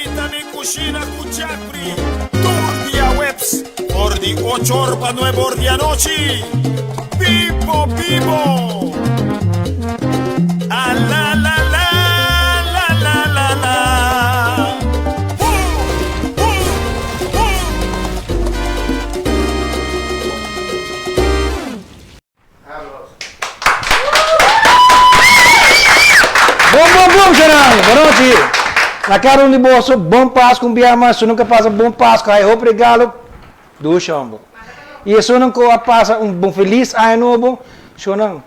Italy Cucina Cucciapri, Turdia Webs, por di 8 horas para 9 horas de anoche. Vivo, vivo. Ah, la, la, la, la, la, la, la. Bom, Geraldo. Boa noite. Na cara de bolso, bom Páscoa, biama, se nunca passa bom Páscoa, aí eu regalo do chambo. E se não passa bom feliz ano novo, se não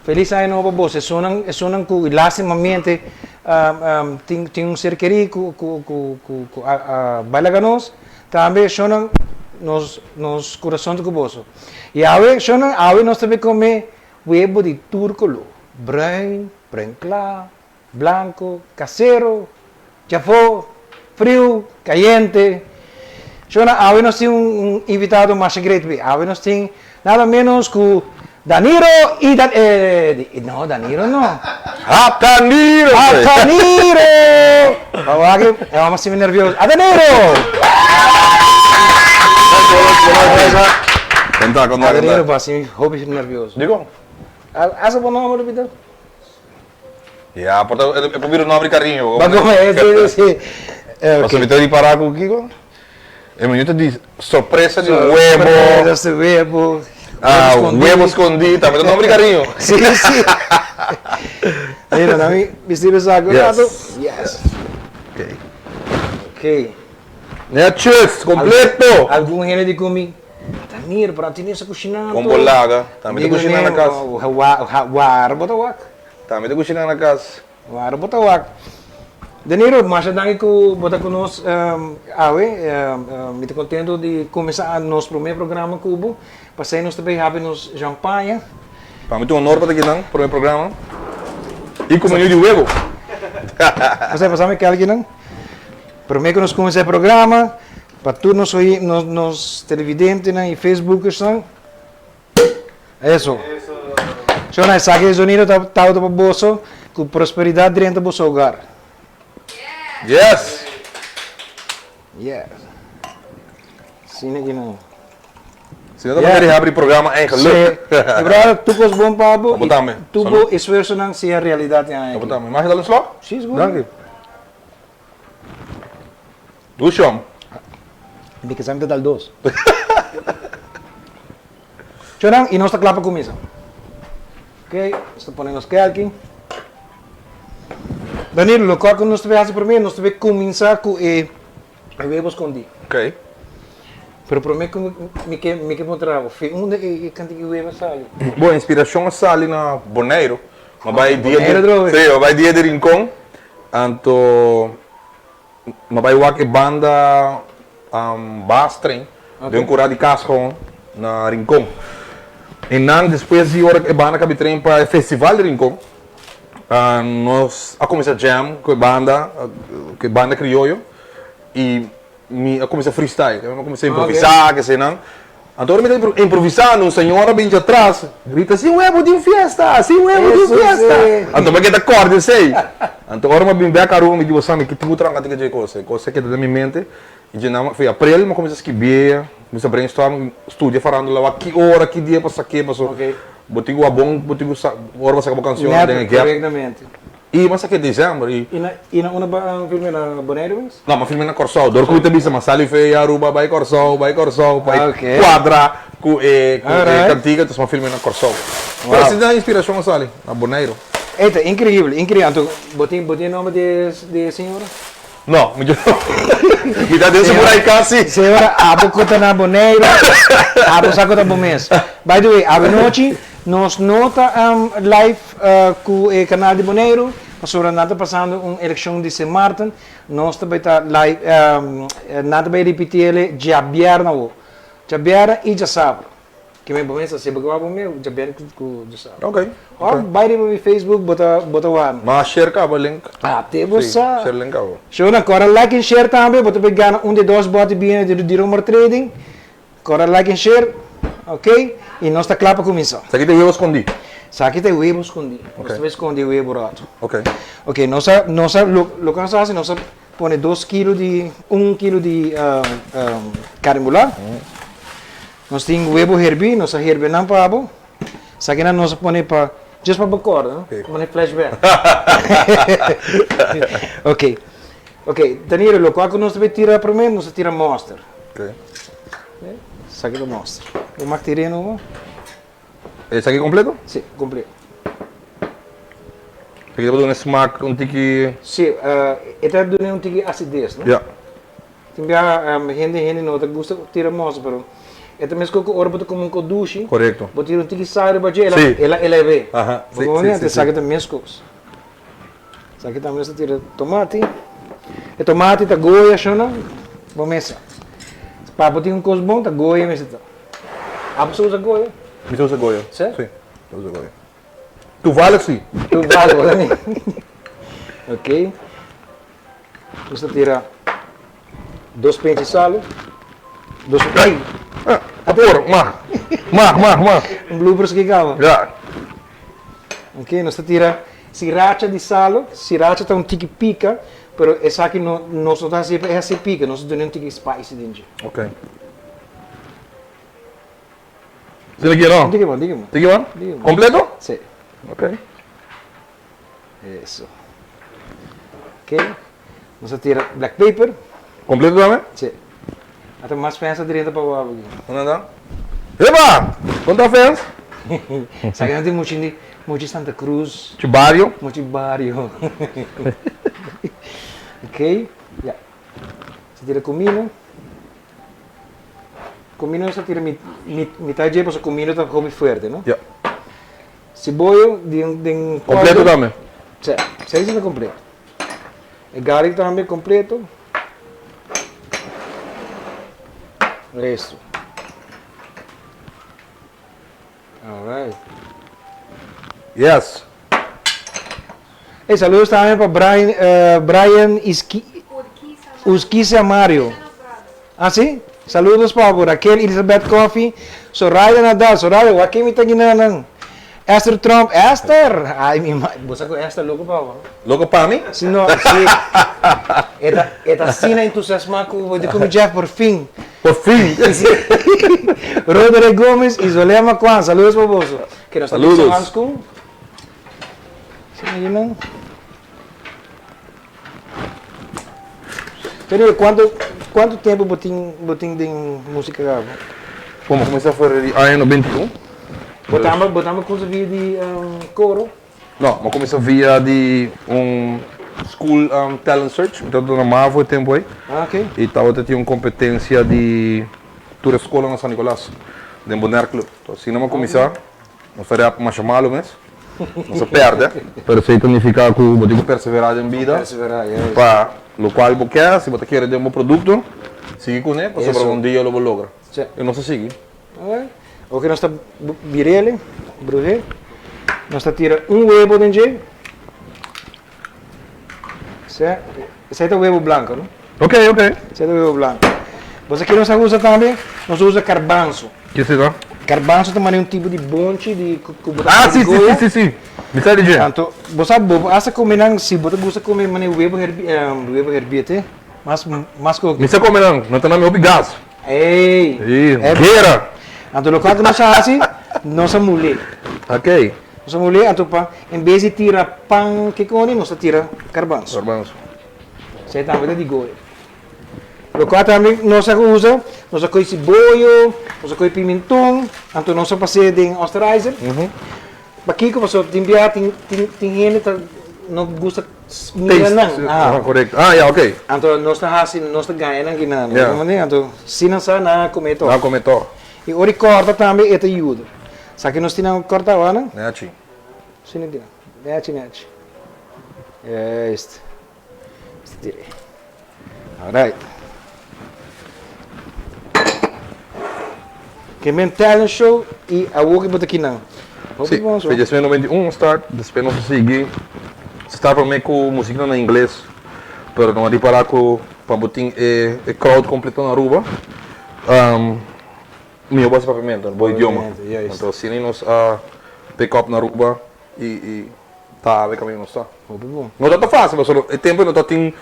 feliz ano novo, você se não que lastimamente tem ser querido com balaganos, também se não nos corações do bolso. E aí nós também comer huevo de turco, branco, claro, blanco, caseiro, chafó, frio, caliente. Hoy nos tiene un invitado más secreto. Hoy nos tiene nada menos que Danilo y no, Danilo no. Danilo! Danilo! Vamos a ser nerviosos. ¡A Danilo! Conta. Danilo, assim, hobby nervioso. Digo? Asa bom nome, Vitor? Ya, eu prefiro o nome de carinho. Mas como é esse? Você me tem de parar com o Kiko? É minuto de surpresa de huevo. Esse huevo. Huevo escondido, também tem nome de carinho. Sim. Mira, nami vestido sagrado. Yes. Ok. Nachos, completo. Algum gênero de comida. Danilo, para ti nessa cozinha. Com bolaga. Também tem cozinha na casa. Botawak. Também tem cozinha na casa. Botawak. Danilo, mas danke que você conosco. Me contento de começar nosso primeiro programa Cubo. Passei nós também nos champanhe. Para mim é um honor para aqui não, para o meu programa. E com menino de huevo. Você passamos aqui não? Primeiro que nós começamos o programa, para todos nos televidentes e Facebook estão. Isso. Então, nós saque o sonido tá do bolso, com prosperidade dentro do seu hogar. Yes. Sim, aqui não. Se não quer abrir programa, é geluk. Ibrahim, tu kos bom papo. Botame. Tu bo esforço não se a realidade é. Botame. Mag je dat een slag? Sim, goed. Dank je. Doe Sean. Hindi ka sabi dal dos. Chorang, e nós está clapa começa. Ok, estou ponendo os aqui. Danilo, o que nós tivemos primeiro, nós tivemos começar com o huevo escondido. Ok. Pero primeiro me que mostrar, onde canto que o huevo sai? Boa, inspiração sai ali na Boneiro. Mas vai dia de Rincón. Anto, mas vai o que banda Bastrem, de curado de casco na Rincón. E não depois de hora que banda que trem para o festival de Rincón. Nós a começar jam com a banda criollo e a começar freestyle, eu comecei a improvisar, que sei não. Então eu me improvisando, uma senhora bem de atrás, grita, sim, huevo de festa, sim, huevo de festa. Então eu que acorde, sei. Então eu me bem a carro, me digo, sabe, que tu tranca de coisa que da minha mente. E de não, foi april, mas comecei a escrever, comecei a brainstorm, estudia falando lá, que hora, que dia, passa aqui, passou. Botigo a bom, botigo hora você acabou a canção, corretamente. E mas aqui dezembro e na uma filme na Bonaire? Não, mas filme na Corsol. Dor que bisa mas sali fe Aruba, vai Corsol, vai quadra com cantiga, então uma filme na Corsol. Mas se dá inspiração a sali na Bonaire. Eita, incrível. Então, botinho nome de senhora? Não, me dá Deus por aí casi. Senhora, abo conta na Bonaire, abo saco da Bomes. By the way, abo noite nos nota live com o canal de Bonaire. Pastora nada passando uma eleição de São Martin, nós também está live, nada vai repetir ele dia viernes e dia sábado. Que me começa se bagar com meu dia viernes com dia sábado. Ok. Ou vai no Facebook bota o mas share ka ba link? Até você. Share link ka. Show na cora like e share também, bota pegar de dois bote bem de rumor trading. Cora like e share, ok? E nós está claro para começar. Isso aqui tem huevo escondido. Aqui tem huevo escondido. Nós vamos esconder o huevo rato. Ok. Ok, lo que nós fazemos, nós põe 2 kg de 1 kg de carne mulher. Nós temos huevo herbi, nós herbi não pabo. Só que nós põe para just para bacor, né? Okay. Põe flashback. Ok. Ok, Danilo, lo qual que nós devemos tirar primeiro, nós tira monster. Ok. Só que do monster. O mactireno, Esse aqui completo? sim, completo. Aqui depois um smack, um tiki... Sim, esta é um tique acidez, né? Yeah. Tem gente não te gusta tira monster, pero esta mesmo que o orbo como um douche. Correcto. Vou tirar um tique saio para ela, Sim. ela é bem. Ajá. Sí, Porque sí, sí, sabe sí. também as coisas. Sabe também você tira tomate. E tomate tá goia, chama. Vamos começar. Para botar um coisa bom, tá goia, mas tá. A pessoa usa goia. Me usa Goya. Sério? Sim, eu uso Goya. Tu vale sim? Tu vale, né? Ok. Você tira 2 pentes de sal. 2 ai, Apor, mar. bloopers que acaba. Já. Ok, nós tira sriracha de sal. Sriracha tá um tique pica, pero essa aqui não só tá assim pica, nós damos um tique spicy dentro. Ok. Sino aqui não? Diga bom, diga bom. Tiki one? Diga. Completo? Sim, Ok. isso. Ok, nós tira black pepper. Completo também? Sim. Até mais pensa direito para o água. Não anda? Eba! Quanto fez? Sabe que não tem muito Santa Cruz. Tibario. Muito barrio. Ok? Yeah. Você tira comino. Comino você tira metade de você comino tá come forte, não? Já. Cebola de Completo também? Sim, seis é completo. E garlic também completo. Isso. Alright. Yes. Hey, saludos também para Brian Usquisa Mario. Ah, sim? Saludos para Raquel Elizabeth Coffee. Soraya Nadal. Soraya, o que me está ginanang? Esther Trump. Esther! Ay, mi madre. ¿Vos sabés Esther loco para vos? Loco para mim? Si no, sí. Esta cena entusiasmada com o Jeff por fim. Por fim. Rodrigo Gomes e Zolema Kwan. Saludos para vos. Que nós Saludos. estamos com... Sim, Pero quanto tempo botin de música grava? Como começar a fazer ano 21? Botamos coisa via de coro. Não, mas começou via de school talent search, então na MAVO tempo aí. Ah, ok. E estava tendo uma competência de toda a escola na São Nicolás, de Bonner Club. Então, assim não começar, não faria mais chamá-lo mesmo. Não se perde, mas isso significa que eu tenho que perseverar em vida. Para o qual você quer, se você quer ter um bom produto, siga com ele, para sobre um dia eu vou lograr. Eu não sei seguir. Ok, nós estamos virele, bruje. Nós estamos tirando huevo dentro. Esse é o huevo branco, não? Ok. Esse é o huevo branco. Você aqui nós usa também, nós usa carbanço. Que se dá? Carbanço também é um tipo de bonche de Ah, sim. Me sai de gente. Tanto, você asa comer se você gosta de comer mane huevo herbiete, mas que Me sai comendo, não está na minha gás. ei, Queira. então o que nós fazemos, nós mulher. Ok. Nós mulher, então em vez de tirar pão que come, nós tira carbanço. Hermanos. Você também de goia. O que também nós usa, nós coi cebola, nós coi pimentão, então nós passamos de osterizer. Aqui que você tem gente não gosta de Ah, correto. Ah, yeah, ok. então nós estamos ganhando aqui na, então se não sabe na comer todo. Não comentou. E ori corta também é ajuda. Só que nós temos corta agora, Né, assim. sim não tem. Nete. É este. Tirei. Alright. Que men talent show e a work bota aqui não. Sim, fez 91 start, depois nós seguimos. Start para mim com música em inglês, mas não é para com para botar crowd completo na Aruba. Meu base papiamento, bom idioma. Então, se nós pick up na Aruba e tá a ver caminho não está. Não está fácil, mas o tempo não está tem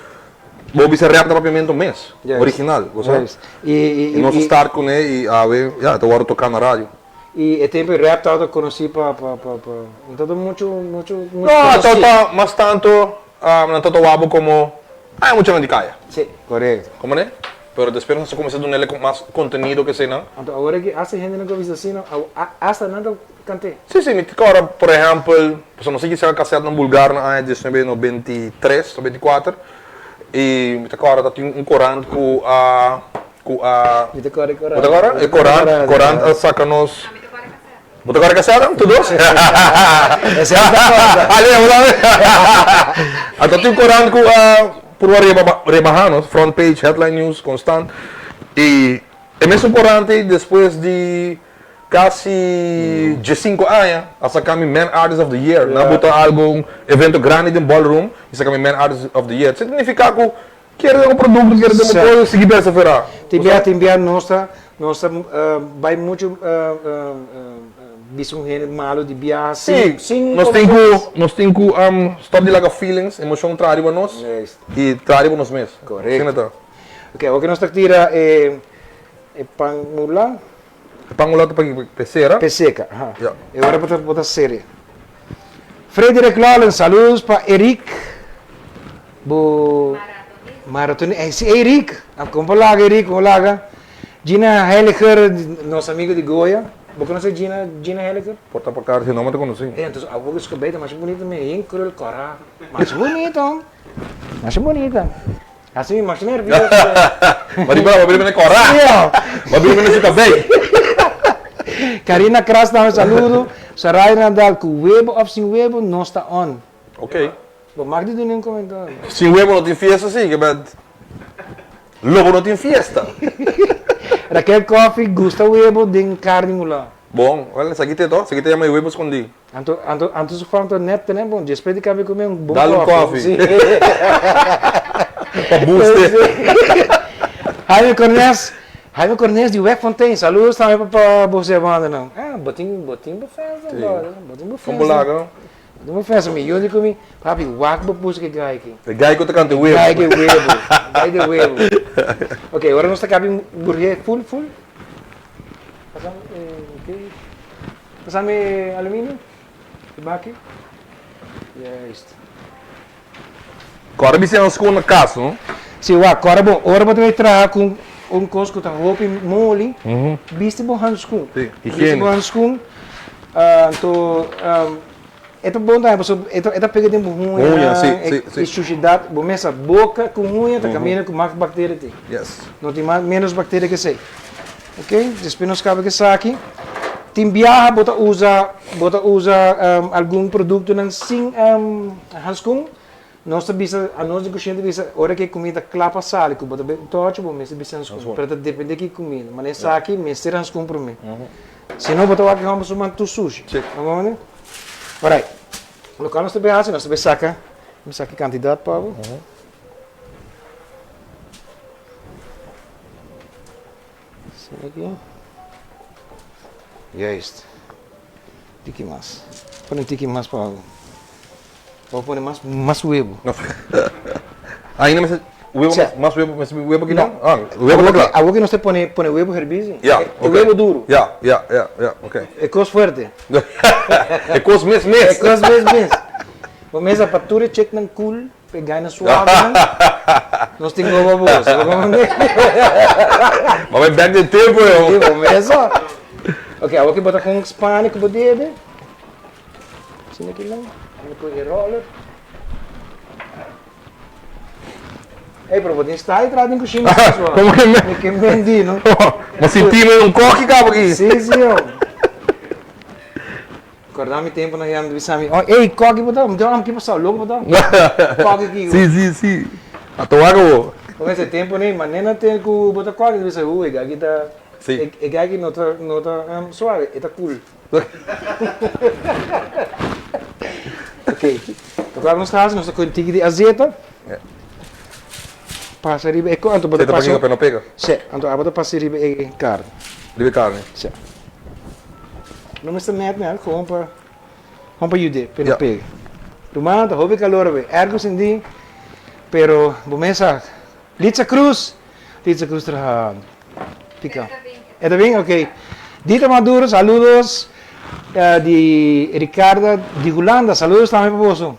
Bobby se reapta papiamento mês, Yes. original, você? Yes. E Nós estar com ele e a ver, já, te agora tocar na rádio. e tempo rap todo conheci para então muito Não, tá, mas tanto, não tanto abo como, hay mucha gente caia, Sim, correto. como né? Pero después nós começamos a dar com mais conteúdo que sei não. Então agora que há gente não convisa assim, hasta nada cantei. Sim, sim, me agora, por exemplo, não sei que se casado no Bulgar na ano de 1993 ou 24, e me agora tem corante com a Então corre. agora é corante saca-nos. Botou agora casado? Tu dois? Essa é a coisa. Ali, então tem corante com por rebajanos, front page, headline news, constante. E é mesmo importante, depois de quase 5 anos, a sacar Man Artist of the Year. Na botar algo, evento grande em ballroom, e sacar Man Artist of the Year. Significa que quer um produto, quer uma coisa, seguir para essa feira. Timbia nossa vai muito bisum gênero malo de viagem. Sim, nós temos que stop de laga feelings, emoção traz para nós e traz para nós mesmos. Correto. Ok, o que nós tira é pangula, Pangulato para pecera. peseca. Yeah. E agora botar série. Frederick Lawrence, saludos para Eric. Maratoni. Esse Eric, como lá Eric, como lá. Gina Heliger, nosso amigo de Goiás. Você conhece Gina Heliger? Porta por cara, não te conheci. Então, a boca é bem mais bonita, mas é incrível, cara. Mais bonita. Mais bonita. Assim, mais nerviosa. Mas vai abrir me corar. Vai abrir me fica bem. Karina Kras, dá um saludo. Sarai Nadal, com web ou sem web, não está on. Ok. Bom, mag dit doen in comentário. Sem huevo não tem fiesta, sim, que bad. Lobo não tem fiesta. Raquel Coffee, gusta web, den carne mula. Bom, olha, isso aqui tem todo, isso aqui tem mais huevo escondido. Antes de falar net, né? Bom, depois de caber comer um bom Dá-lhe um coffee. Sim. Para booster. Jaime Cornés de Web Fontaine, saludos também para você, banda, não. Botinho festa agora, botinho festa. Vamos lá, não? Botinho festa, me eu digo me, papi, wak bapus que gai aqui. O gai que te canta huevo. Gai de huevo. Ok, agora nós está cabendo burguês full. Passamos alumínio? Baki? Yes. Agora me sendo na casa, não? Sim, agora bom, agora você vai trabalhar com coisa que está roupa mole, viste bom handscoen. Sim, Viste bom handscoen. Então, é bom também, porque é pega de unha, sim. sujidade, bom, essa boca com unha, tá caminhando com mais bactérias tem. Yes. Não tem menos bactérias que sei. Ok? Depois nós cabe que saque. Tem viaja, bota usa algum produto não sem handscoen. Nós bisa, a nós de cozinha bisa, hora que comida clapa sale, que bota bem toque, bom, mas bisa handscoen. Para depender que comida, mas essa aqui, mas ter handscoen para mim. Se não botar aqui vamos tomar tu sushi. Vamos ver? Alright. Local nós também assim, nós também saca quantidade para o. Aqui. E é isto. Tiki mais. Põe tiki mais para o. Vou pôr mais huevo. Ainda mais huevo que não? Huevo claro. Algo que não se põe huevo herbício? Yeah, é huevo duro. Yeah, ok. É coisa forte. É coisa mesmo. É coisa mesmo. Vamos essa fatura check ng cool, pegar na suave. Nós temos uma boa. Mas back de tempo eu. Vamos essa. Ok, agora que botar com hispânico para dele. Sino aqui lang. Ano po i-roller. Pero pode estar aí atrás em cozinha. Como que me? Me que vendi, não? Mas sentimos coque cabo aqui. Sim. Acordar-me tempo na yam do Bisami. Ei, coque botar, me deu uma que passar, logo botar. Coque aqui. Sim. A tua água. Com esse tempo nem, mas nem na tem que botar coque, você ui, aqui tá. Sim. E aqui não tá suave, está cool. Ok. Agora nós estamos com tigre de azeite. Passa riba e quanto Você tá pagando para não pegar? Sim, então agora passa riba e carne. Riba carne. Sim. Não está net, né? Gewoon para ajudar, para não pegar. Rumah, tá houve calor, ergo sindi, pero bomesa Litza Cruz. Litza Cruz trabaja. Pica. ¿Está bien? Ok. Dita Maduro, saludos. De Ricardo de Holanda, saludos também para você.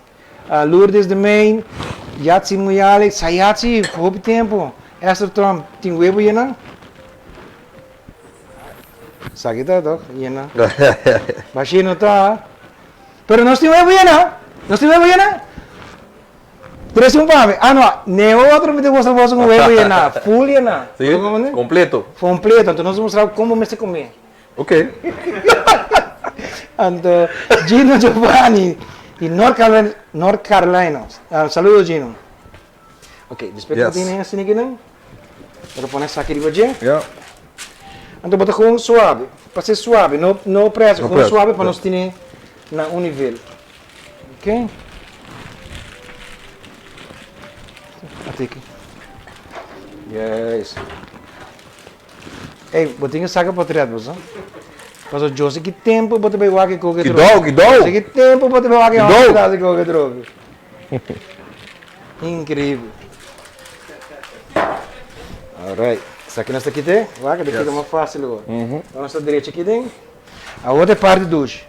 Lourdes de Maine. Yatsi Muyale. Sayatsi, pouco tempo. Esther Trump, tem webo yena? Sakita toch? Yena. Bashino tá. Pero nós temos webo yena? Nós temos webo yena? Tres un pame. Ah, no. Ne outro me mostrar você com webo yena. Full yena. Sí, completo. Completo. Então nós vamos mostrar como me se comer. Ok. Então, Gino Giovanni de North Carolina. Saludos, Gino. Ok, depois que tem assim aqui, não? Vou pôr essa aqui de você. Yeah. Então, bota com suave. Para ser suave, não pressa, com suave para nós ter na um nível. Ok? Até aqui. Yes. Ei, botinha saca para trás, você. Pastor Jose, que tempo você vai aqui com o que droga? Que tempo você vai aqui com o que droga? Incrível. Alright. Essa aqui nós aqui tem, vai, que fica mais fácil agora. Nossa direita aqui tem. A outra é parte do duche.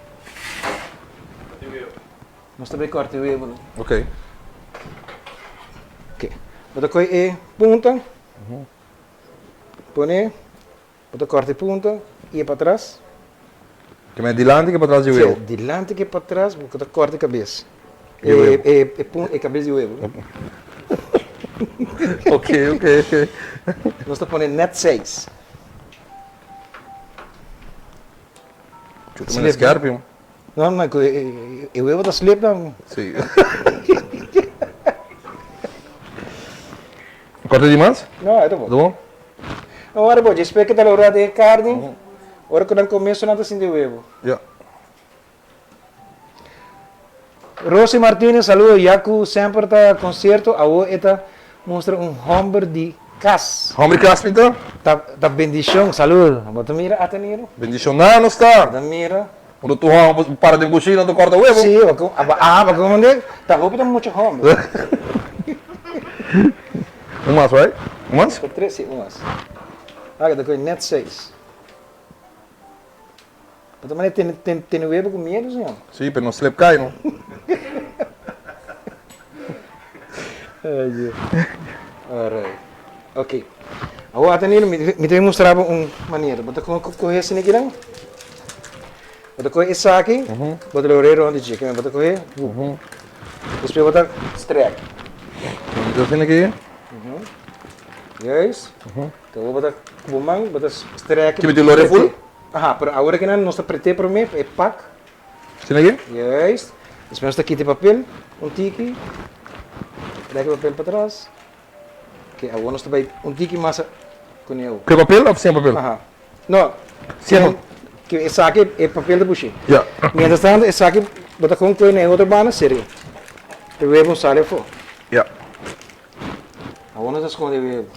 Nós também corta o evo. Ok. Ok. Bota coi e punta. Põe. Bota corta e punta. E para trás. Que me dilante que para trás de Sim, eu. dilante que para trás, bota corta e cabeça. E cabeça e o evo. Ok. Nós estamos pondo net 6. Chuta-me na Scarpio. Não, mas eu evo da slip não. Sim. Corta de mais? Não, é tá bom. Tá bom? Agora, bom, espero que tá hora de carne. Agora que não começo nada assim de evo. Yeah. Rosy Martínez, saludo. Yaku sempre está concerto. Agora está mostra hamburger de cas. Hombre Casp então? Tá bendição, saludo. Bota mira, até niro. Bendição não está. Bota mira. Quando tu para de cozinhar, tu corta o evo. Sim, para comer. Tá roupa muito hamburger. Mais, right? Mais? Três, sim, umas. Ah, da coisa net 6. Mas também tem o evo com medo, senhor. Sim, pero não slip cai, não? Ai, Deus. Alright. Ok. Agora, até nele, me tem mostrado uma maneira. Bota correr assim aqui, não? Bota correr esse aqui. Bota o orelho onde tinha. Bota correr. Depois bota strike. Então, assim aqui. Yes. Então, vou botar bumang, botar strike. Que me deu o full? Aha, pero agora que não, nós pretê para mim, é pack. Assim aqui? Yes. Depois está aqui de papel, tiki. Dá o papel para trás. Ok, agora nós vai tiki massa com ele. Que papel ou sem papel? Aha. Não. Sem. Que esse aqui é papel de buchi. Yeah. Mientras tanto, esse aqui bota com coisa em outra banda, sério. Eu vou sair fora. Yeah. Agora nós esconde o evo.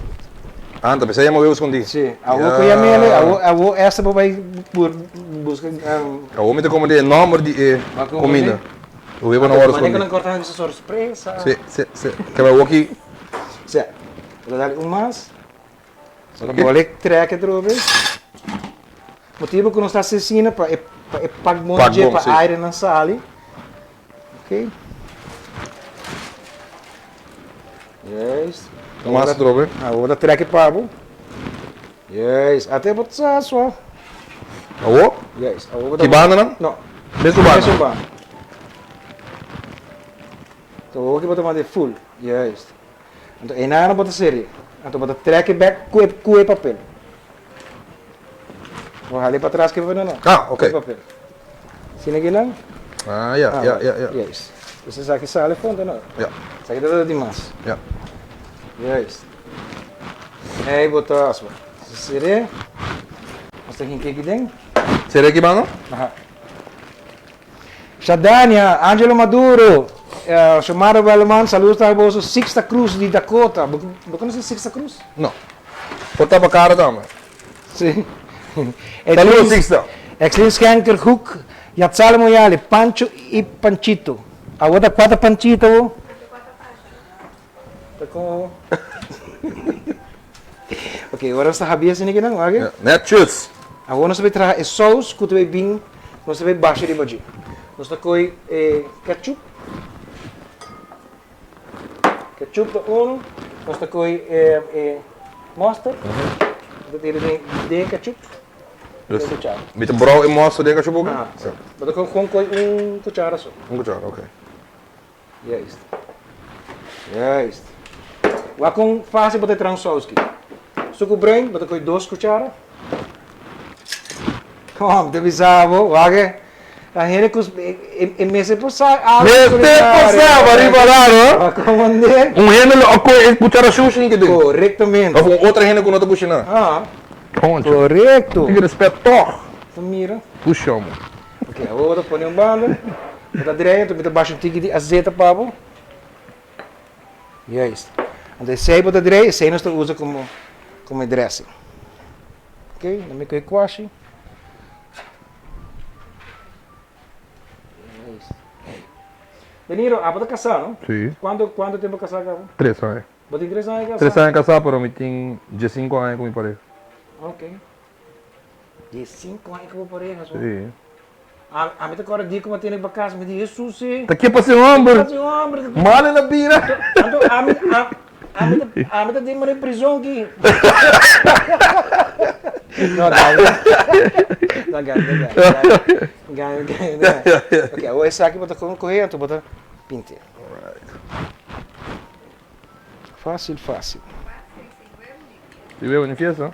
Ah, então pensei que eu escondi. Sim. Agora que eu me agora essa vai buscar. Eu me como de nome de comida. O evo não vai Mas esconder. não corta essa surpresa. Sim. Que vai aqui. Sim. Vou dar mais. Só que vou ler track outra vez. Motivo que não está assistindo para para bom dia para aire na sala. Ok. Yes. Mais droga. Vou dar track para Yes. Até botar só. Awo? Yes. Que banda não? Não. Mesmo banda. Mesmo banda. Então vou aqui botar mais de full. Yes. Então e nada botar série. Então botar track back com papel. Vou ali para trás que vai não. Ah, ok. Papel. Sini aqui não? Ah, yeah. Yes. Você sabe que sale fonte não? Yeah. Isso aqui dá demais. Yeah. Yes. Aí botar só. Série. Nós temos aqui dentro. Será que banda? Shadania, Angelo Maduro, Shomaro Balman, saludos para você, Sixta Cruz de Dakota. Você conhece Sixta Cruz? Não. Porta para cara também. Sim. Saludos, Sixta. Excelente Skanker Hook, Yatsal Moyale, Pancho e Panchito. Agora quatro Panchito. Tá com... Ok, agora você sabia assim que não, ok? Netjes. Agora nós vamos trazer sauce que vai bem, nós vamos baixar de baixo. Nós vamos coi ketchup. Ketchup da uno, nós vamos coi mustard. Dat hier de ketchup. Dus met de brouw en mosterd denk ik je ook? Ah, maar dan gewoon coi cuchara só. Cuchara, oké. Juist. Juist. Wat com fácil botar trans sauce aqui. Suco branco, botar coi 2 cucharas. Kom, det bizarro, wage. A gente cus e mese posa. Mese posa, varibalaram. Como ande? Rene ok, cuchara sushi que tem. Corretamente. Of outra rene com outra cucina. Ah. Ponte. Correto. Tem que respeitar. Mira. Puxamos. Ok, agora põe um bando. Botar direito, botar baixo um tique de azeite pavo. E é isso. Então, esse botar direito, esse nós usa como dressing. Ok, não me coi quase. Danilo, apa casar, não? Sim. Quanto tempo casar, cara? 3 anos. Você tem 3 anos casar? 3 anos casado, pero me tenho 5 anos com minha pareja. Ok. De 5 anos com a pareja, só? Sim. A mim agora digo como tem para casa, me diz Jesus, sim. Tá aqui para ser homem. Para ser homem. Mal na bira. Então, a mim tá de uma prisão aqui. Não, ganha. Ok, agora esse aqui bota com corrente, bota pinte. Fácil. Se vê em fiesta?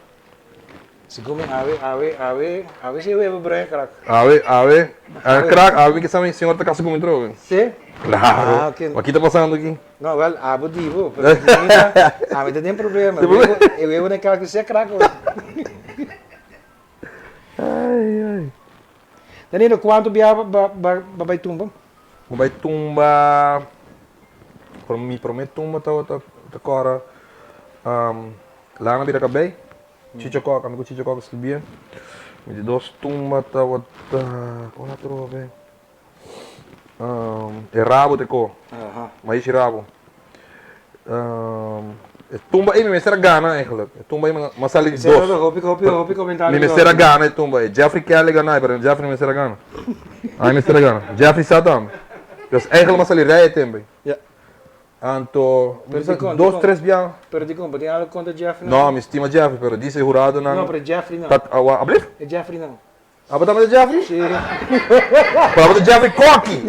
Se come, a ver se eu branco, crack. Crack, que sabe senhor tá casa com droga. Sim? Claro. Ok. O que tá passando aqui? Não, well, abo divo, a mim tem problema. Eu nem quero que você é crack. Ai. Danilo, quanto vai tumba? Vai tumba. Me prometo tumba tá agora. Lá na beira cabei. Chichacoca, amigo Chichacoca escrevia. Me de 2 tumba tá como na trove. É rabo de co. Mais rabo. Tumba aí me será gana eigenlijk. Tumba aí mas sali 2. Hopi comentário. Me será gana tumba aí. Jeffrey Kelly gana, pero Jeffrey me será gana. Ai me será gana. Jeffrey Saddam. Dus eigenlijk mas sali rijden também. Ja. Anto, 2-3 biang. Pero di conta, tem algo contra Jeffrey? No, me estima Jeffrey, pero dice jurado não. Não, para Jeffrey não. Abrif? É Jeffrey não. Apa nama Jeffrey? Sim. Apa tu Jeffrey Coque?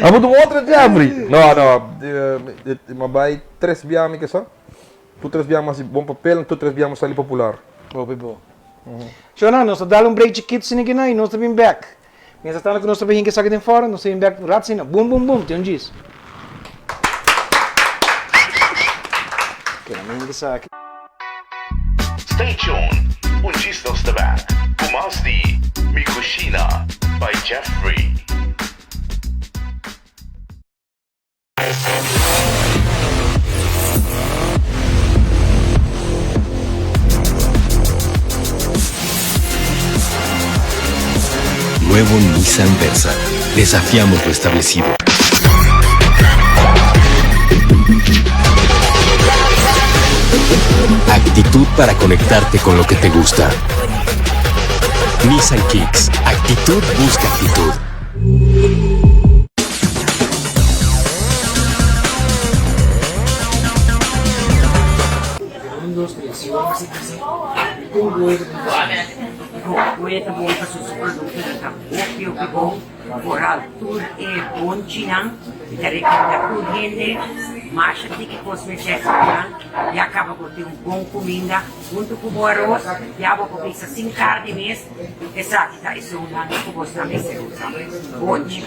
Apa tu outro Jeffrey? Não, mas vai 3 biang que só. Tu 3 biang masih bom papel, tu 3 biang masih popular. Bom. Shona, nós dá break de kit sin aqui e nós estamos back. Mas está que nós estamos aqui saque de fora, nós estamos back rat sin. Boom, tem disso. Stay tuned. Un ġista stabak. Kumasti. Mikushina. By Jeffrey. Nuevo Nissan Versa. Desafiamos lo establecido. Actitud para conectarte con lo que te gusta. Nissan Kicks. Actitud busca actitud. Poeta bom para seus produtos da Opio que bom por altura e bom chinang dari kada kurhende mas que cosméticos e acaba por ter bom comida junto com o arroz e a boca pizza sem carne mês exata isso não é como você também se usa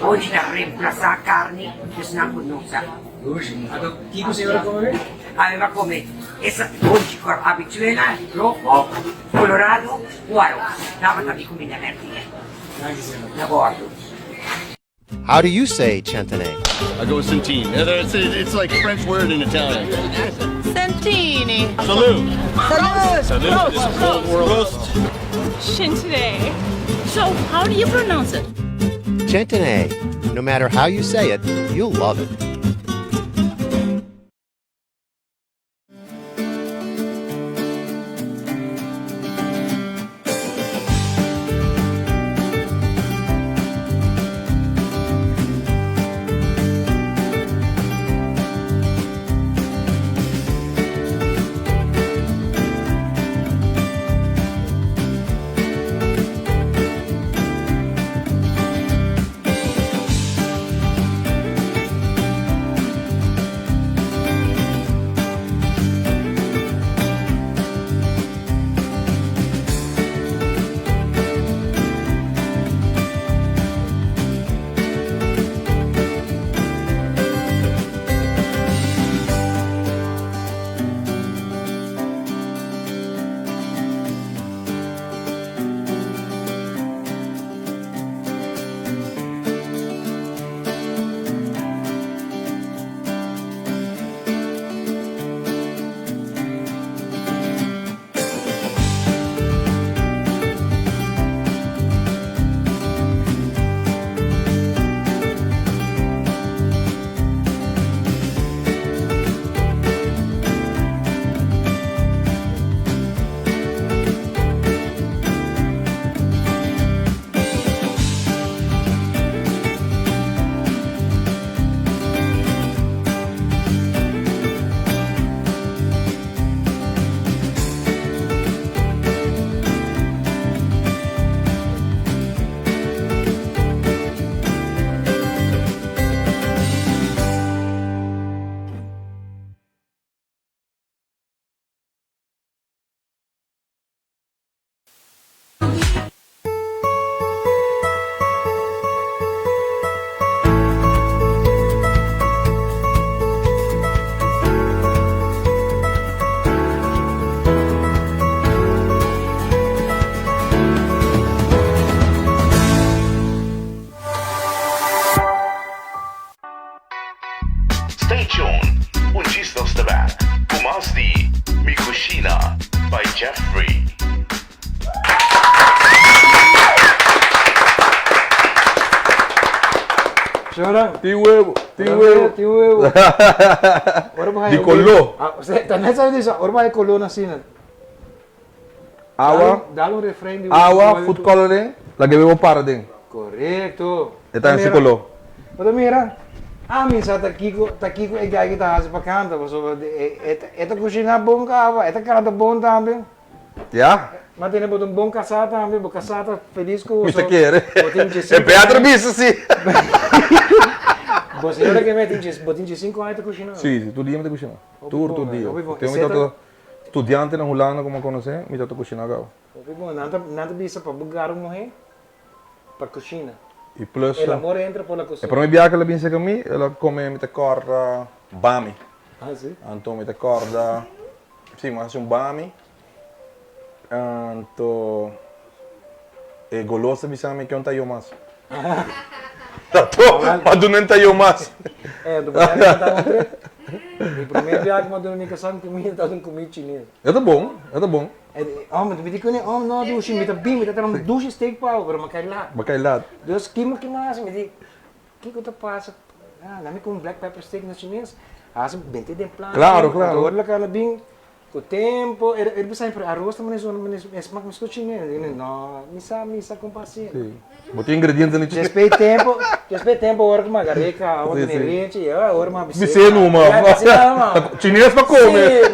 hoje dá reemplaçar a carne isso não conosco Hoje, o que a senhora come? Aveva come essa hoje com a habichuela, rojo, colorado, o arroz. Dava também comida verdinha. Na bordo. How do you say centene? I go with centene. It's like a French word in Italian. Santini. Salute. Salud. Salute. This is World War Roast. Shintide. So, how do you pronounce it? Centene. No matter how you say it, you'll love it. Jeffrey. Sekarang, Ti huevo. tiwo. Orang bahaya. Di kolo. Tanah saya desa, orang bahaya kolo na sinan. Agua, Dalo refrain di. food coloring, lagi bebo para din. Correcto. Ito yung si Kolo. Pero mira, minsan takiko e gaya kita hasi pa kanta, so ito kusina bom ka ava, ito kanta bom também. Ya? Matene botong bom kasata também, bo kasata feliz ko. Mr. Kere. Botin É Pedro Bisso, sim. Bo senhora que mete botin 5 anos ito kusina. Sim, tu dia me te cozinhar. Tu dia. Obi bom. Tenho muito estudiante na Holanda como conhecer, me te cozinhar agora. Obi bom, nanta bisa pa bugar mo he. Pa kusina. E plus, El amor entra por la e cocina. per me bianca la pensa che mi, ela come mi te corda bami. Ah, sì? Anto mi te corda, sì, ma è un bami. Anto e golosa bisami che non taglio mas. Tanto, ma tu non taglio mas. Do banheiro cantava tre. E primeiro viagem que mandou na minha casa comida, tava comida chinesa. É bom, é bom. Mas tu me diz que não duche, me tá bem, me tá tendo duche steak pau, pero makai lá. Bacalhau. Deus queima que mais, me diz, que tu passa? Não me com black pepper steak na chinês. As 20 de plano. Claro, claro. Agora lá cara bem, com o tempo, ele precisa para arroz também é smack mas chinês. Não, misa com paciência. Sim. Botei ingredientes no chinês. Respeito tempo, hora que magareca, onde Sim, sim. nerente, hora uma Me sei numa. Chinês para comer.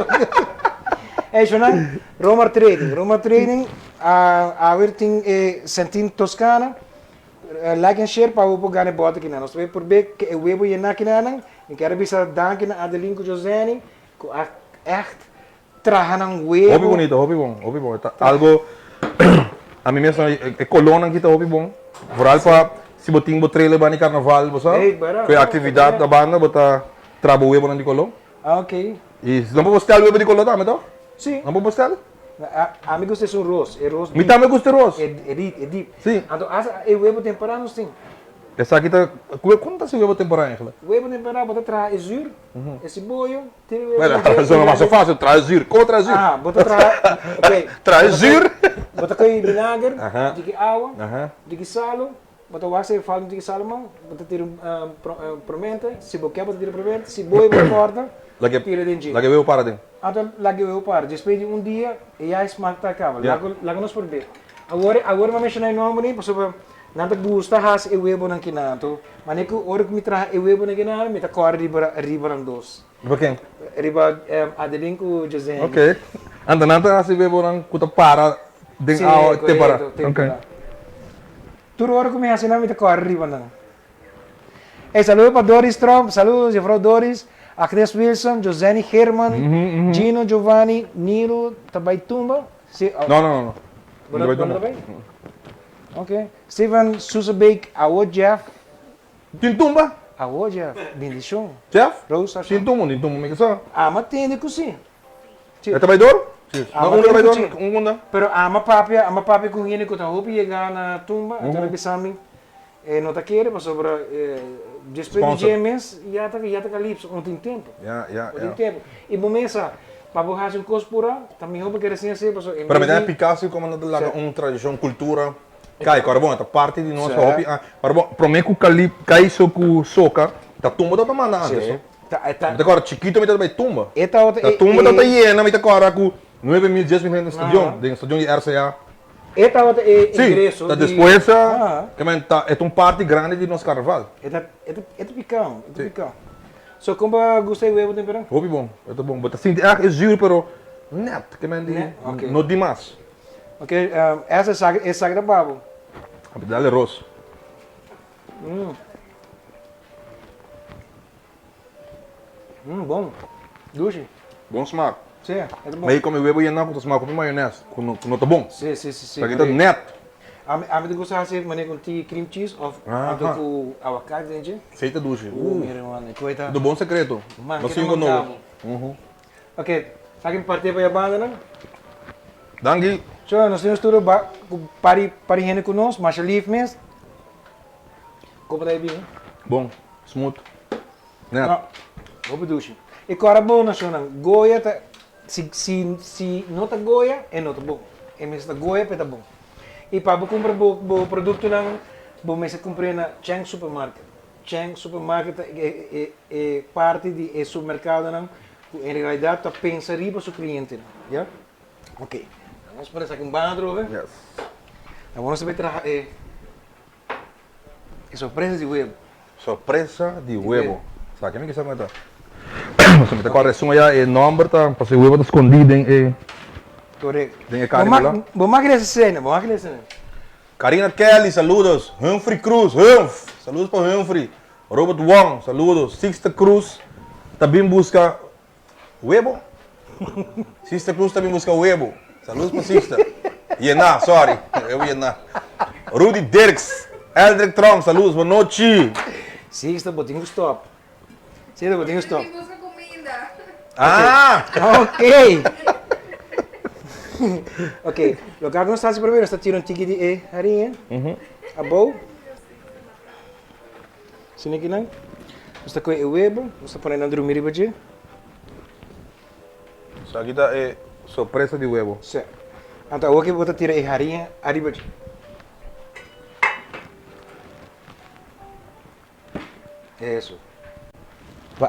Jonan, Roma Trading, a ver tem sentin Toscana, like and share para o ganhar bota aqui na nós vai por ver que o web ia na aqui na não, e quero bisa dank na Adelinko Joseni, com echt trahanang web. Hobby bonito, hobby bom. Algo a mim mesmo é colona aqui tá hobby bom. Vooral para se botinho botrele bani carnaval, você? Foi atividade da banda, botar trabalho web na Colô. Ah, ok. E não vou postar o web de Colô também, então? Sim. Não vou postar? Amigos é um rosto, é rosto. Me também gosto de rosto. É deep. Sim. Então, o web temperado não tem. Essa aqui tá. Quanto tá se web temporada, hein? O web temperado bota tra é zuur, esse boio, tem o Mas não é mais fácil, trazer, como trazer? Bota tra, ok. Trazer? Bota com vinagre, de água, Aham. de salo, bota o aço e falo de salo, bota tira pimenta, se boqueia bota tira pimenta, se boi bota corta, tira dentro. Lagi web para din. Então, lagi eu para, depois de dia, e aí smack tá acaba, lago nós por ver. Agora me mencionei nome nem, porque nada gusta has e webo nang kinato. Maneko ora que me tra e webo nang kinato, me tá corre riba nang dos. Por quem? Riba Adelinko José. Ok. Anda nada se web orang kuta para din ao tempera. Ok. Tudo hora que me assina me tá corre riba nang. Saludo para Doris Trump, saludos de Frau Doris, Agnes Wilson, Joseni Herman, Gino Giovanni, Nilo, também Tumba. Não. Não bem? Ok. Steven Susabeek, Awo Jeff. Tintumba? Awo Jeff, bendição. Jeff? Rosa. Tintumba, me quer Ama tem de cozinha. É trabalhador? Não, um trabalhador, um pero ama papi com ele que tá hopi chegar na tumba, então ele sabe não tá querendo, mas sobre depois de GMS já tá calipso, não tem tempo. Não tem tempo. E bomesa para borrar um cospura, também hopi querer assim assim, mas para mim é Picasso como não lá tradição, cultura. Kai, carbon, essa parte de nosso hobby. Carbon, prometo que cai só com soca, tá tumba tá mandando isso. Tá agora chiquito me tá bem tumba. Tá tumba tá llena, me tá agora com 9.000, 10.000 no estadião de RCA. Esta outra é ingresso. Tá depois, que é parte grande de nosso carnaval. É picão. So como gostei do temperado? Hobby bom, é bom. Mas assim, é zuur, pero net, que não demais. Ok, essa é sagra babo. Dale rosto. Bom. Duche. Bom smaak. Sim, é bom. Mas aí como eu ia com smaak com maionese, com não tá bom. Sim. Porque tá net. A mim gosta de fazer com cream cheese ou com avocado dentro. Feita duche. Mira, mano, coita. Do bom secreto. Mas sim com novo. Ok, aqui partir para a banda, não? Dangi. So, nós temos tudo para gente conosco, mas lief mesmo. Como daí bem? Bom, smooth. Net. Vou duche. E agora bom nacional, Goya tá se não tá goia, é não tá bom. É mesmo tá goia, é tá bom. E para comprar o produto não, vou mesmo comprar na Chang Supermarket. Chang Supermarket é parte do supermercado não. Em realidade, tá pensa riba seu cliente, não, já? Ok. Vamos para essa aqui um banho, Yes. vamos ver trabalhar. É surpresa de huevo. Surpresa de huevo. Sabe o que você vai meter? Você meter com a resumo já, o nome tá, para o huevo tá escondido em... Correcto. Tem carne lá? Vamos a esa escena, vamos a esa escena. Karina Kelly, saludos. Humphrey Cruz, saludos para Humphrey. Robert Wong, saludos. Sixta Cruz, também busca huevo. Sixta Cruz também busca huevo. Saludos para Sixta. Yená, sorry. Eu Yená. Rudy Dirks, Eldrick Tron, saludos, boa noite. Sí, está botinho stop. Sí, está botinho stop. Busca comida. Ah! Ok. Ok, lo que nós fazemos primeiro, está tirando um tique de farinha, a bowl. Sini aqui não. Está com o huevo, está pondo na dormir riba. Isso aqui tá surpresa de huevo. Certo. Então, aqui vou tirar a farinha arriba. Isso.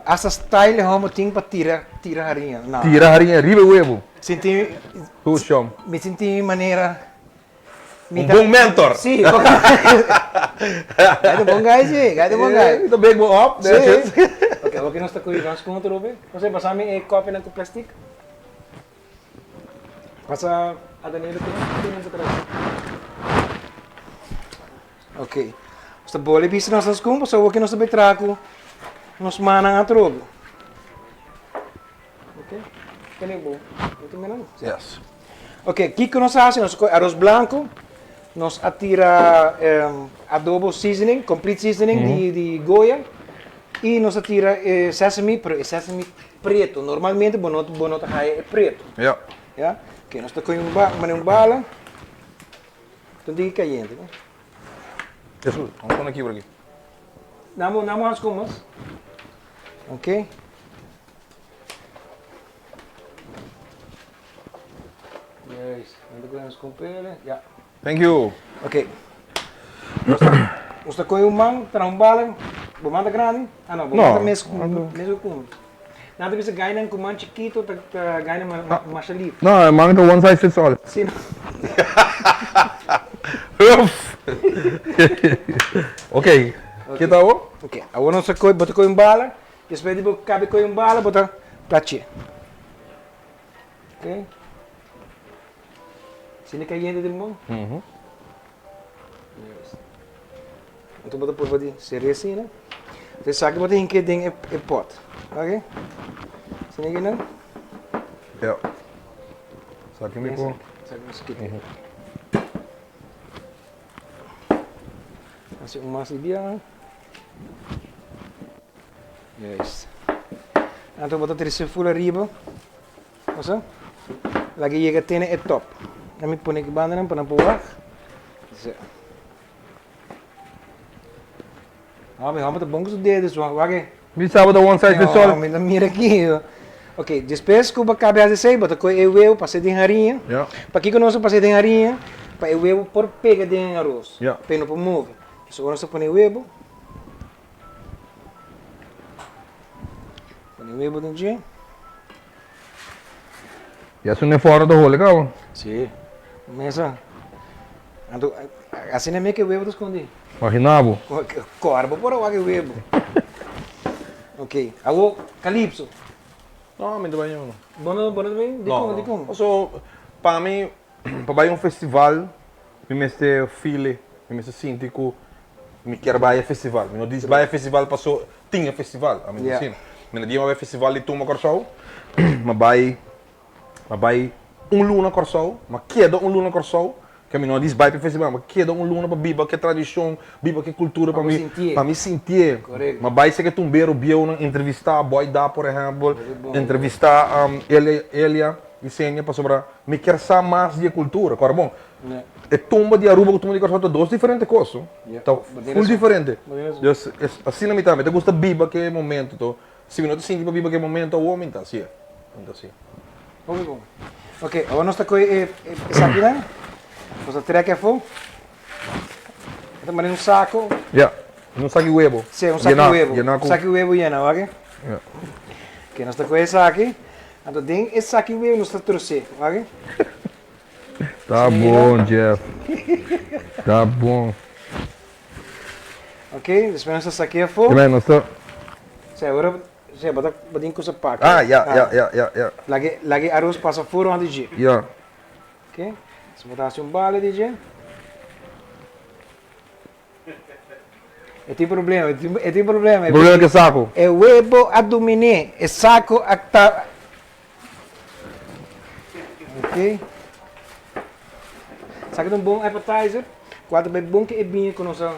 Essa style vamos ter para tirar a farinha. Tira a farinha arriba o huevo. Senti, Puxa. me senti maneira. Bom mentor. Sim, guy bom guy, sim, guy bom guy. The big one up, that's it. Ok, aqui nós está com nós com outro bem. Você passar me copo na com plástico. Passa a Danilo que não Ok. Esta bola é vista nossas compras, só que nós também trago nos mana a troco. Ok? Que bom. Muito menos. Yes. Ok, aqui que nós fazemos, nós arroz branco, nós atira adobo seasoning, complete seasoning de Goya, e nós atira sesame, pero sesame preto. Normalmente, bonota é preto. Yeah. Yeah? Ok, nós tocamos um bala, então diga caliente. Né? Jesus, vamos pôr aqui por aqui. Namo as comas. Ok? Yes, nós com pele. Yeah. Thank you. Ok. Nós tocamos um man, traz um bala, bomada grande. Ah não, bomada mesmo com. Nada bisa gainan com man chiquito, gainan mais livre. No, manga one size fits all. Sim. Ok. Que tá bom? Ok. Agora nós bota com um bala, depois de cabe com um bala, bota pratinha. Ok? Sini caliente de mão. Yes. Então bota por ali, seria assim, né? Você sabe que bota em que tem é pot. Ok? Sini aqui não? Yeah. Só que me pôr. Sabe isso aqui. Masih emas dia. Yes. Então bota terceira folha arriba. Masa? Lagi ia que é top. Kami pun aqui banda não para puar. Ah, mas vamos ter bons dedos, wage. Me sabe da one size fits all. Mira aqui. Ok, depois que o cabe a sei, bota com o eu passei de farinha. Yeah. Para que nós passei de farinha, para o eu por pega de arroz. Yeah. Para não move. So nós põe o huevo. Põe o huevo dentro de. E assim não é fora do rolo, legal? Sim. Mesa. Ando, assim é meio que o huevo escondi. Imaginava. Corbo por o huevo. Ok. Agora, Calypso. Não, me deu bem não. Bono bem? De como? So, para mim, para um festival, me este file, me sinto que me quer vai festival. Me não diz vai festival passou, tinha festival, a mim assim. Me não diz vai festival de tuma corsau, mas vai luna corsau, mas queda luna corsau. Que a mim não diz vai para festival, mas queda luna para biba que tradição, biba que cultura para mim sentir. Mas vai ser que tumbeiro biou entrevistar boy da por exemplo, entrevistar Elia e Sênia para sobre me quer saber mais de cultura, claro bom. É tumba de Aruba com tumba de Corsau, duas diferentes coisas. Então, full diferente. Assim na mitad, me gusta biba que momento, então, se não te sente para biba que momento, o homem tá assim. Vamos bom. Ok, agora nós estamos com esse aqui, né? Nós treca fo. Estamos em saco. Yeah. Un saco de huevo. Sim, saco de huevo. Llena Saco de huevo llena, ok? Yeah. Ok, nós estamos com esse aqui. Então, dentro desse saco de huevo, nós estamos torcendo, ok? Tá bom, Jeff. Tá bom. Ok, depois nós estamos aqui fo. Gimana, nós estamos... Sim, agora, sim, botar com essa paca. Ah, yeah. Lagi arroz passa fora onde de. Yeah. Ok? Se botasse bala de je. Tem problema, tem problema. O problema é que saco. É huevo a dominar, é saco a tá. Ok? Saco de um bom appetizer. Quando é bom que é bem com nossa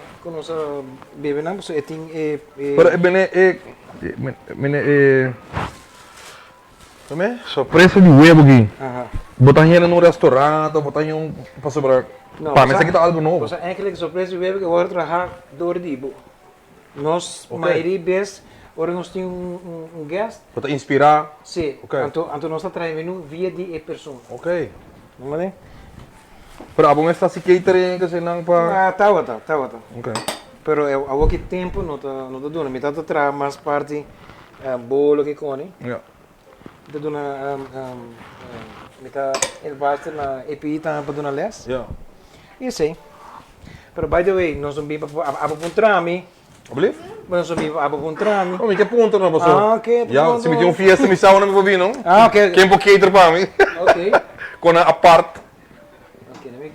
bebê, não? Você tem Pero como é? Só preço de huevo aqui. Aham. Botar dinheiro num restaurante, botar em um para sobrar. Não, Pá, mas aqui tá algo novo. Você eigenlijk surpresa bebê que agora trabalhar door die bo. Nós maioria vez, agora nós tem guest. Botar inspirar. Sim. Ok. Então nós está trabalhando via de pessoa. Ok. Não é? Pero a bom está se catering kasi nang pa. Ah, tá. Ok. Pero ao que tempo não tá dando, me tá tra mais parte bolo que cone. Yeah. Tá dando me tá el basta na EPI tá para dona les. Yeah. E sei. Pero by the way, nós não bem para trami. Obli? Nós não bem para trami. Oh, que ponto não passou? Ah, ok. Ja, se me tinha fiesta me sauna me vou não? Ah, ok. Quem pode cater para mim? Ok. Com a parte. Ok, né?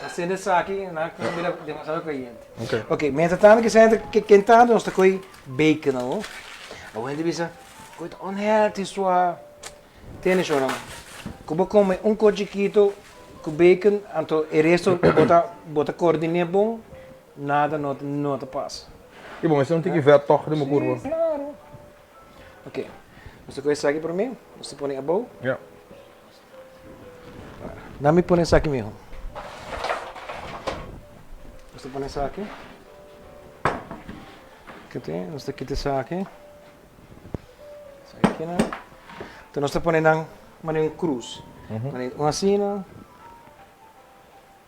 Acende essa aqui, na câmera demasiado caliente. Ok. Ok, mentre tanto que sente que quentado, nós tá com bacon, não? A gente bisa, coisa unhealthy sua. Tem isso não? Como come cochiquito com bacon, então o resto bota cordinha bom, nada não te passa. E bom, você não tem que ver a toca de uma curva. Claro. Ok. Você conhece aqui para mim? Você põe a bowl? Yeah. Dá-me põe isso aqui mesmo. Você põe isso aqui? Que tem? Você quita isso aqui? Isso aqui, né? Então nós põe na cruz. Um assim, né?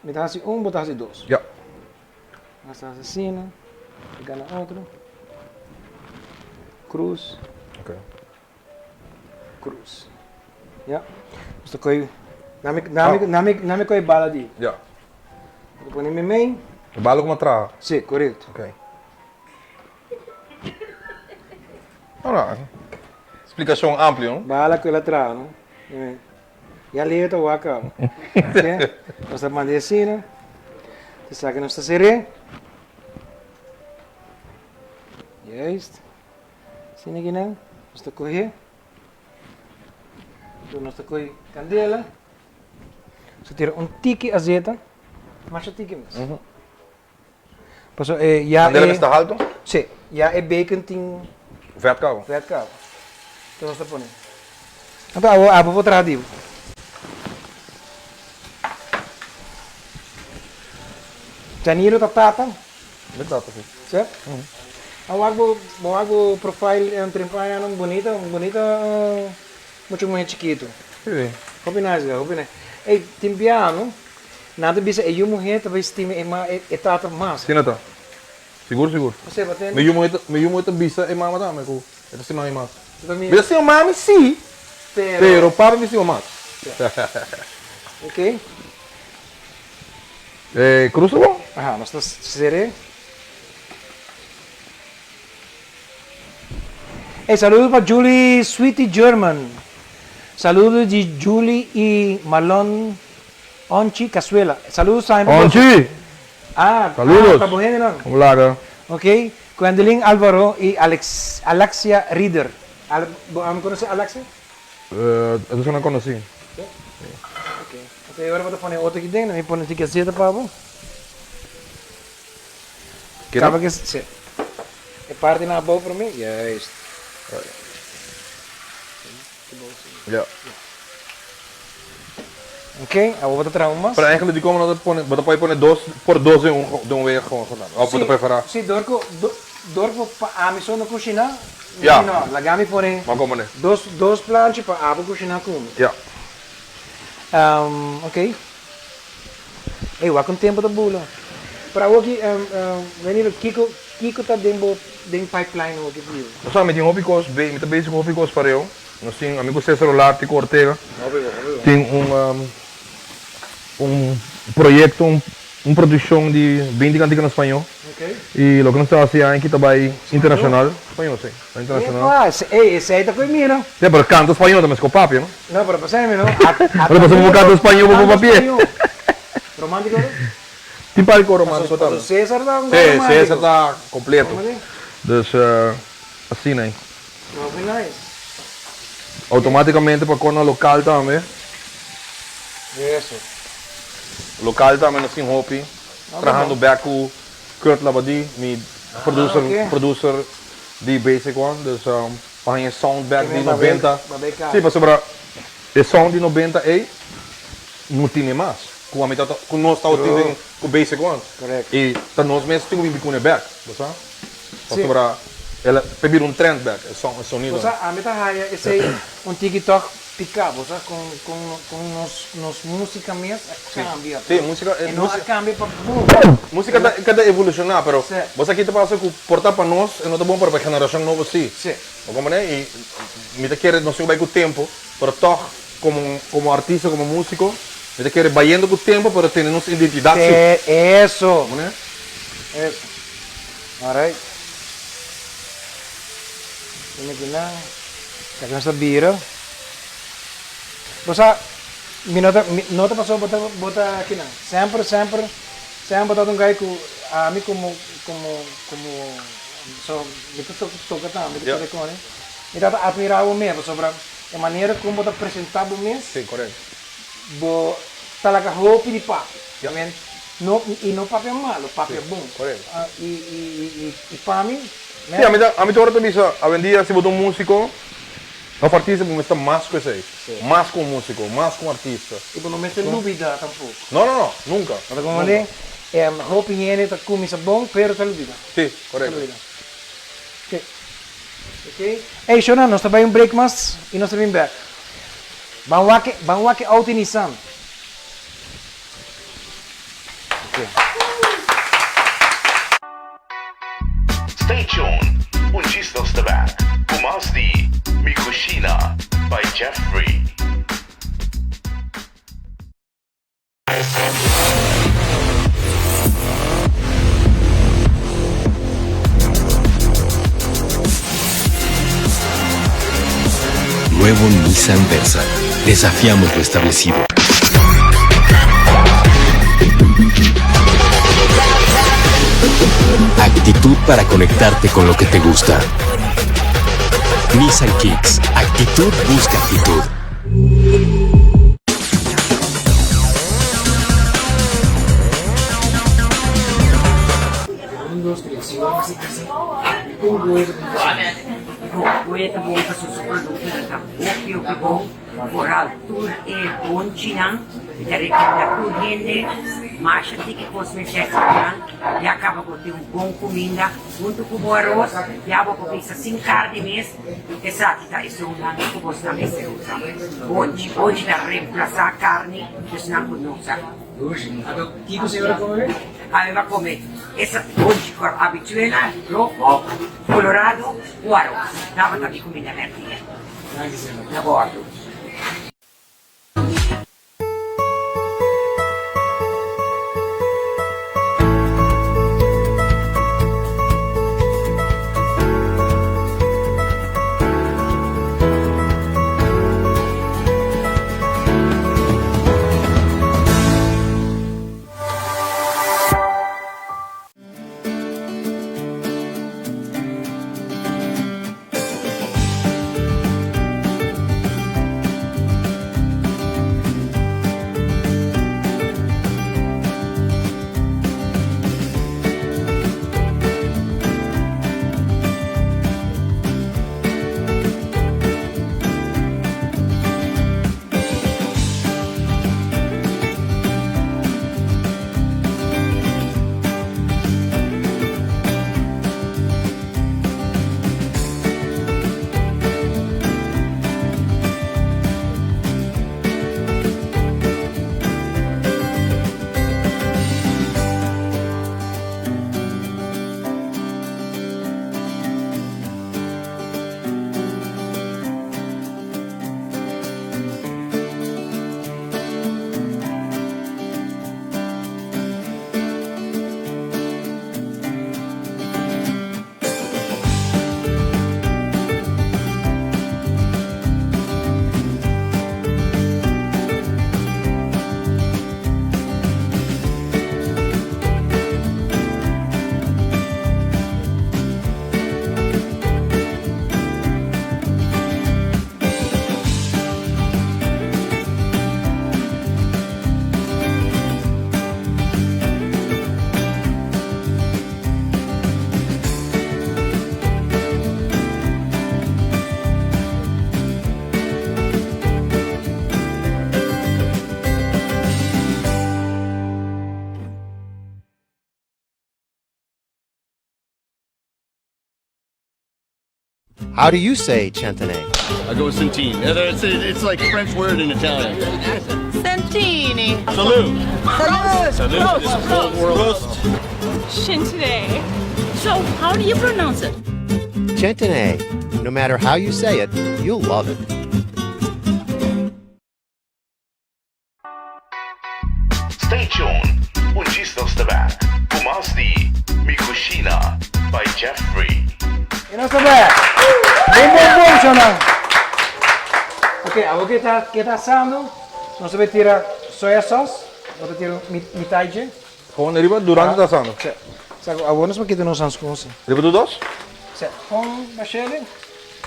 Me dá assim botar assim dois. Yeah. Nós assim, né? Pegar na outra. Cruz. Ok. Cruz. Yeah. Você coi nami coi bala di. Yeah. Põe em meio. Balo como atrás. Sim, correto. Ok. Alright. Explicação ampla, não? Bala com ela atrás, não? E ali eu estou aqui. Ok? Nós mandamos assim, né? Você sabe que nós estamos serê. Juist. Sim aqui, não? Nós estamos correr. Então nós estamos com candela. Você tira tique azeite. Mas tique mesmo. Paso, já Candela está alto? Sim. Já é bacon tem Vertical. vertical. Então nós estamos pondo. Então, vou trazer disso. Janiro tatata, Verdade, sim. certo? Ao água profile é um bonito, muito chiquito. Sim. Combinado, combinado. E tem piano, nada bisa é uma mulher talvez tem é tata mais. Sim, não tá. Seguro. Você batendo? Meio muito bisa é mama também, com. Ito si mami mas. Também. Bisa si mami sim. Pero para mim si mas. Ok. Cruzo bom? Ajá, nós estamos seré. Saludos para Julie Sweetie German. Saludos de Julie y Marlon Onchi Cazuela. Saludos a Onchi! Saludos. Para Bohemia, ¿no? Vamos lá, cara. Ok. Gwendoline Alvaro y Alexia Reader. ¿Me conoce Alexia? Eso não conheci. Ok. Ok, agora vou poner outro aqui dentro. Me põe a etiqueta para você. Acaba que sim. É parte na boa para mim? Yes. Ja. Ok, eu vou trazer uma. Para eigenlijk die komen dat pone, maar dan pode pôr dois por 12 um weer gewoon gedaan. Of você preferar? Sim, dorco para a missão na cozinha. Ja. No, lagami porém Maar kom maar. dois planches para água cozinhar com. Ja. Ok. Ei, o com tempo da bula. Para hoje, wanneer Kiko tá dentro pipeline hoje viu. Nós estamos met een basic hobbycourse para eu. Nós temos amigo César Olarte Ortega. Tem projeto, uma produção de 20 cantigas em espanhol. Ok. E o que nós estamos fazendo aqui também internacional. Espanhol, sim. Internacional. Esse aí tá comigo, não? Sim, mas canta espanhol também com papi, não? Não, para passar, não. Mas passamos um canto espanhol para o papier. Romântico? Tipo algo romântico também. César tá Sim, César está completo. Dus, assim, né? Nice. Automaticamente para quando o local também. Isso. Local também nós temos hobby. Trabalhando back com Kurt Labadie, meu producer de basic one. Dus, para sound back de 90. Sim, para sobrar. O sound de 90 aí não tem mais. Com nós está utilizzando com basic one. Correto. E para nós mesmos temos que vir back, sabe? Para sobrar. Ela pedir um trend back, o sonido. Você a meta raia esse aí TikTok picar, você com nos música mesmo cambia. Sim, música e não cambia para música cada evolucionar, pero você aqui está passando que portar para nós é não tá bom para a geração nova sim. Sim. Como né? E me te quer não sei vai com o tempo, pero toch como artista, como músico, me te quer vaindo com o tempo, pero tem nossa identidade. Isso. Como né? Isso. Alright. Imagina, kaya sa biro. Basta, nota passou bota aqui não. Sempre bota um gajo que a mim como so dito toca também, dito de cone. E tá admirar o mesmo sobre a maneira como bota apresentar o mesmo. Sim, correto. Bo talaga hope de papo. Também não papo é malo, papo é bom. Correto. E para mim Sì, a me torna a vendere se vedo un musico, un artista come sta mais com esse, mais com músico, mais com artista. E não me tem dúvida tampouco. No, nunca. Mas como ali, hope niente tá com isso bom, pero tá dúvida. Sì, corretto. Ok. Ei, Shona, nós também break mas e nós também back. Vamos aqui auto Nissan. Okay. Stay tuned, un gistos the back, Pumas di Mikushina by Jeffrey. Nuevo Nissan Versa. Desafiamos lo establecido. Actitud para conectarte con lo que te gusta. Nissan Kicks. Actitud busca actitud. Poeta bom para seus produtos, o que bom, por altura é bom chinang, e da recomenda corrente, mas tem que cosmetar e acaba com ter bom comida, junto com o arroz, e a boca pensa sem carne mesmo, exato, tá, isso é um ano que você também se usa. Hoje dá reemplaçar a carne, isso não conosco. Que você vai comer? Aveva come essa hoje com a habichuela, rojo, colorado, o arroz. Dava também comida verdinha. Na bordo. How do you say centene? I go with centene. It's like French word in Italian. Santini. Salute. Salute. This is Old World. Shintoday. So how do you pronounce it? Centene. No matter how you say it, you'll love it. Stay tuned. Un gist of the back. Kumasti, Mikushina by Jeffrey. E nós também. Bom, Xanão. Ok, agora que está assando, nós vamos tirar soya sauce, vamos tirar mitade. Gewoon riba durante da sando. Agora nós vamos quitar nos anscons. Riba do dos? Com bachele,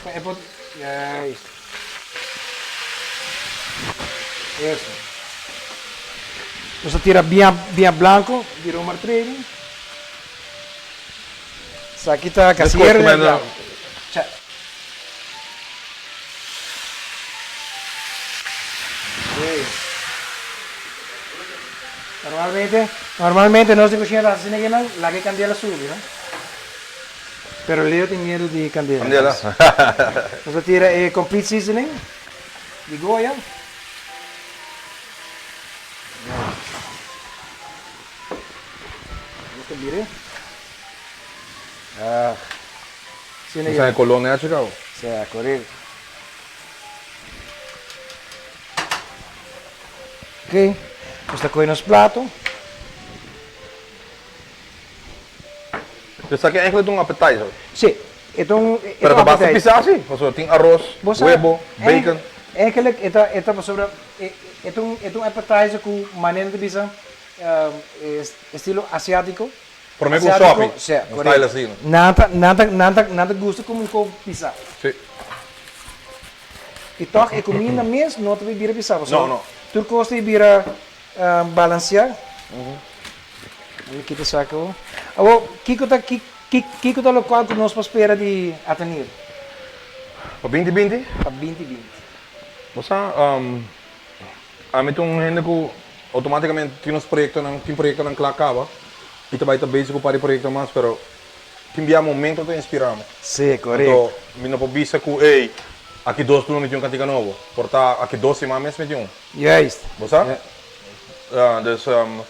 com isso. Isso. Nós tira bem branco, vira martelo. Isso aqui está casieiro. Normalmente nós de cozinha assim que não, lá que candela sube, né? Pero Leo tem medo de candela. Candela. Nós tira complete seasoning de Goya. Vamos virar. Sino Isso é colônia, Chicago. Sim, correto. Ok, esta coisa nos pratos. Dus dat is eigenlijk een appetizer. Sim, então Pero que basta pisar assim. Você tem arroz, huevo, bacon. Eigenlijk, esta sobre, é um appetizer com maneira de pisar, estilo asiático. Por mim com shopping. Sim, um style assim. Nada gosto como com pisar. Sim. E toch, a comida mesmo não te vira pisar. Não. Tu gosta de vira balancear. Aqui está saco. Agora, que tá local que nós podemos esperar de atender? Para 2020? Para 2020. Você, a mim tem gente que automaticamente tem um projeto não clacava e também está basic para o projeto mais, pero tem momento de inspirarmos. Sim, correto. Então, eu não posso dizer que, ei, aqui 2 plumas meti cantiga novo, portanto, aqui 2 semanas meti Juist. Você? Dus,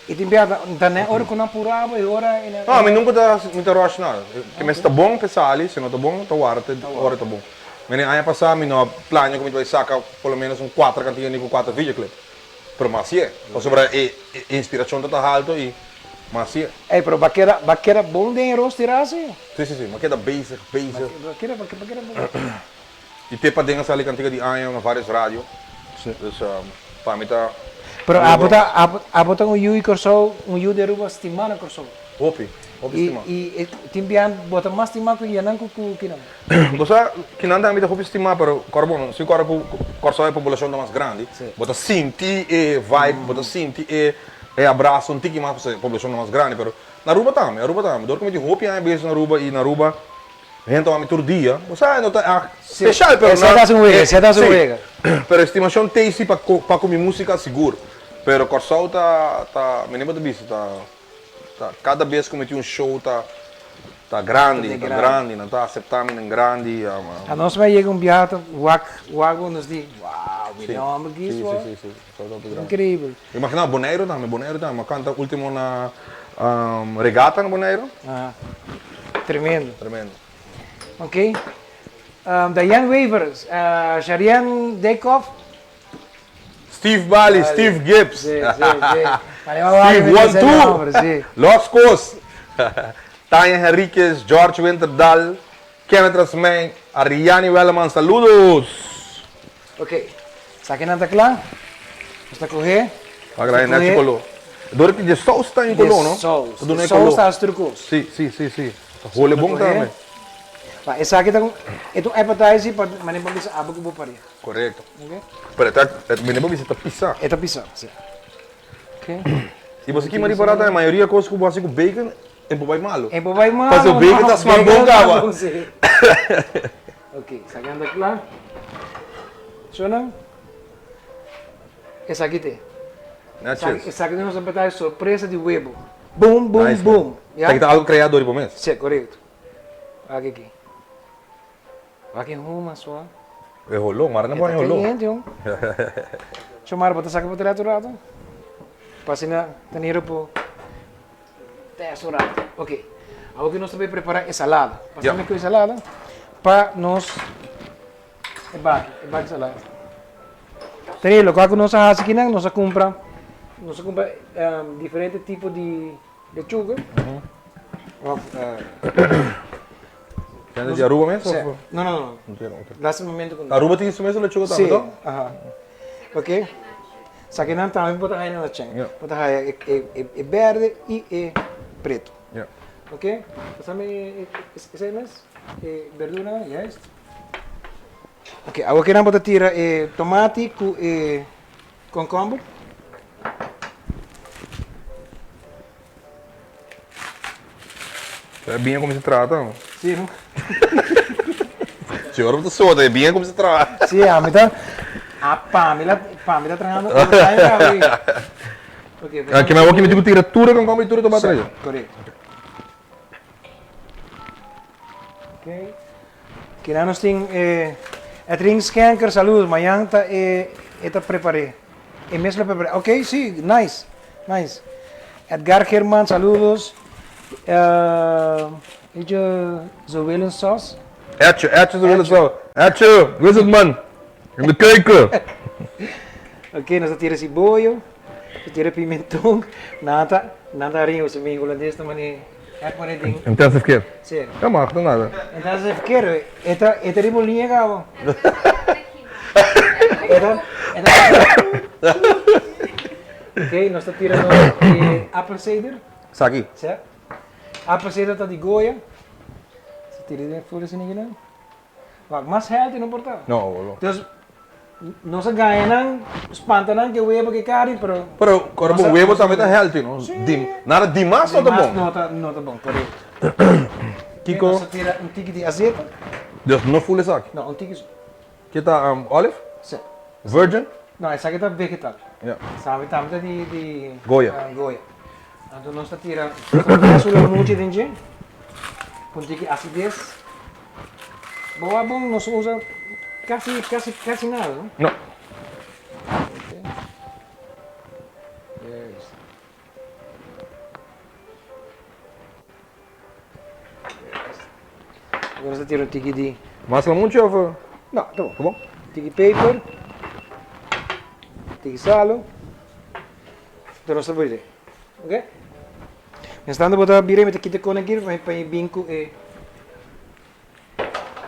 E tem piada, dan é hora que não purava e hora... ah, mas nunca está rush nada. Que está bom pensar ali, se não está bom, está hora está bom. Mas ano passado, eu não plano que vai sacar pelo menos 4 cantigas com 4 videoclips. Mas sim, ou sobre a inspiração está alta e mas sim. É, pero baquera bom de arroz tirar assim? Sim, mas queda basic. Baquera bom. E tem para dentro ali cantiga de anho na várias rádios. Dus, para mim está... Pero abota um Yui Corso, um Yui de Aruba estimado Corso. Opi estimado. E timbian bota mais estimado que Yanan que não. Você que não também está estimado, pero carbono, se Corso é a população mais grande, bota sentir e vibe, bota sentir e abraço um tique mais para a população mais grande, pero na Aruba também. Dor como de roupa é bem na Aruba e na Aruba gente vai todo dia. Você não está especial, pero se dá sua rega. Pero estimação tem sim para comer música seguro. Pero Corso tá me lembro de bicho, tá cada vez que eu meti um show tá grande, não tá aceitando em grande. A nós vai chegar biato, wago nos diz, uau, milhão aqui sim. Incrível. Imagina Bonaire também, mas canta último na regata no Bonaire. Tremendo. Ok. Diane Wavers, Sharian Dekov. Steve Bally, Steve Gibbs. Steve One Two. Los Cos. Tanya Henriquez, George Winterdal, Kenneth Rasmeng, Ariane Welleman, saludos. Ok. Sakin na takla. Basta correr. Agradecer na Chicolo. Dor que de sauce está em Colo, não? Sauce está as trucos. Sim. Role bom também. Essa aqui é um appetizer para manipular essa água que vou parir. Correto. Ok? Pero menino bisa pizza. Esta pizza, sim. Ok. E você que manipular a maioria coisa que você com bacon é bem malo. É bem malo. Mas o bacon tá mais bom cara. Ok, sacando aqui lá. Suena? Essa aqui tem. Essa aqui nós vamos botar surpresa de huevo. Boom. Tem que estar algo criador por mês. Sim, correto. Aqui. Aqui arruma só. Rolou, Mara não pode rolou. Deixa eu botar saca para tirar rato. Passei na taneira por teste rato. Ok. Agora que nós vamos preparar a salada. Passamos com a salada para nós. É bate salada. Taneira, qual que nós fazemos aqui, nós compra diferentes tipos de lechuga. De Aruba mesmo? Sim. Não. Nesse momento. Aruba tem isso mesmo, lechuga também? Sim. Ok? Só que não também botar aí na chão. Botar aí é verde e é preto. Ok? Passamos esse mesmo? Verdura, yes. Ok, agora que não botar tira tomate com combo. É bem como se trata, não? Sim, não? Senhora, você soda, é bem como se trata. Sim, a mitad. A Pamela trabajando Aqui mais que me digo tira tudo com como e tudo tomate aí. Correto. Ok. Que nós tem Skanker, saludos. Amanhã tá preparei. E mesmo preparei. Ok, sim, nice. Edgar Germán, saludos. Zoelen sauce. Etche, Zoelen sauce. Etche, wizard man. In de keuken. Ok, nós tira cebola, tira pimentão, nada rinho, se me holandês também é por aí. Intensive care. Sim. É mag, não nada. Intensive care, esta ribolinha cabo. Ok, nós tirando apple cider. Saki. Certo? Apple cider tá de Goya. Se tira de fora assim ninguém. Mas healthy não importa. Não. Então, não se ganham, espantam que o huevo que caro, pero o huevo também tá healthy, não? Nada demais não tá bom? Não tá bom, correto. Kiko? Você tira um tique de azeite? Dus não full saque? Não, um tique. Que tá olive? Sim. Virgin? Não, essa aqui tá vegetal. Yeah. Sabe, tá de Goya. Goya. Então nós tira a noite de dia, com tique acidez. Boa bom, nós usa casi nada, não? Não. Okay. Yes. Agora você tira um tique de... Mas muito ou... Não, tá bom. Tá bom? Tique paper. Tique salo. Então nós vamos ver. Ok? Estando botar birei met kita kona aqui, vai para binco e...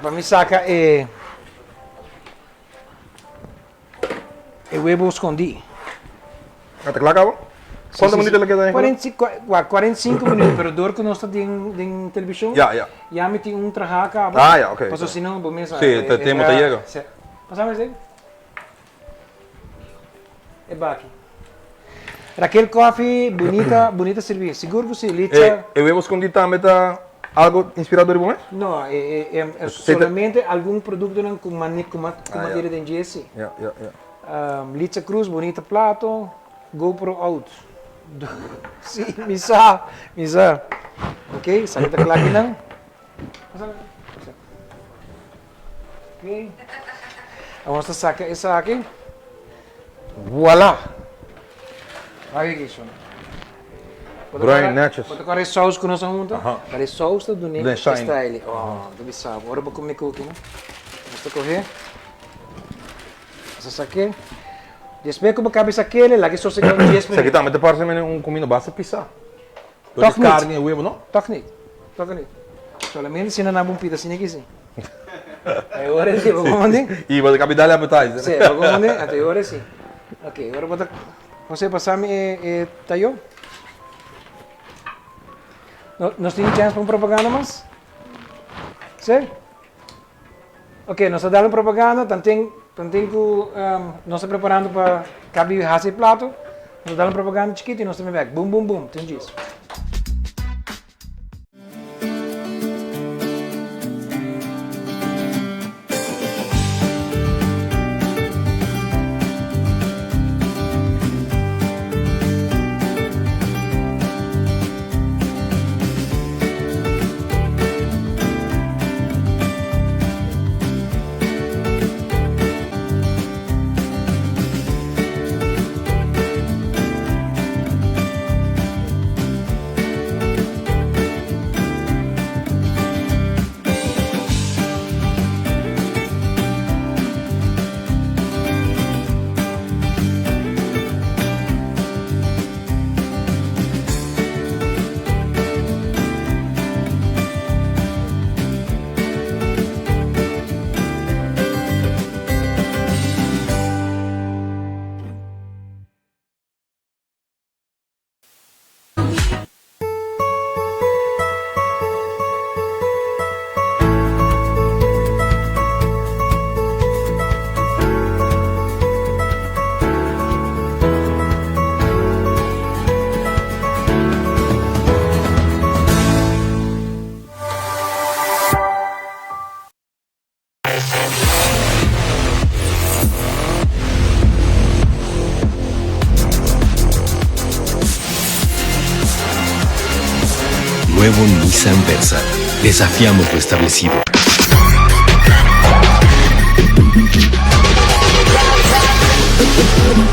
Vamos sacar o huevo escondi. Até lá acabou? Quantos minutos ele quer dar? 45 minutos, pero dor que nós está em televisão. Já meti trabalho acaba. Ok. Passou se não, vamos lá. Sim, temos tá chega. Passamos aí. É baqui. Raquel Coffee, bonita serviço. Seguro que você lixa. O huevo escondido também tá algo inspirador e bom? Não, é solamente algum produto com madeira de engesse. Licha Cruz, bonita plato, GoPro out. Sim, misa. Ok, salita claro que não. Ok. Vamos a sacar essa aqui. Voila! Olha isso. Brian Natchez. Vou tocar esse sauce que nós vamos juntar. Para esse sauce do Nick Style. Do Bissau. Agora vou comer cookie, né? Vamos correr. Essa aqui. Depois que eu cabeça aquele, lá que só se ganha 10 minutos. Isso aqui também te parece um comino basta pisar. Toque carne e huevo, não? Toque solamente se não há um pedacinho aqui, sim. Agora sim, vamos onde? E vou capital appetizer. Sim, vamos onde? Até agora sim. Ok, agora vou você passar-me talho. Nós temos chance para uma propaganda mais? Sim? Ok, nós damos propaganda, também nós estamos preparando para caber esse prato. Nós damos propaganda chiquita e nós estamos back. Boom, tem isso. Nuevo Nissan Versa. Desafiamos lo establecido.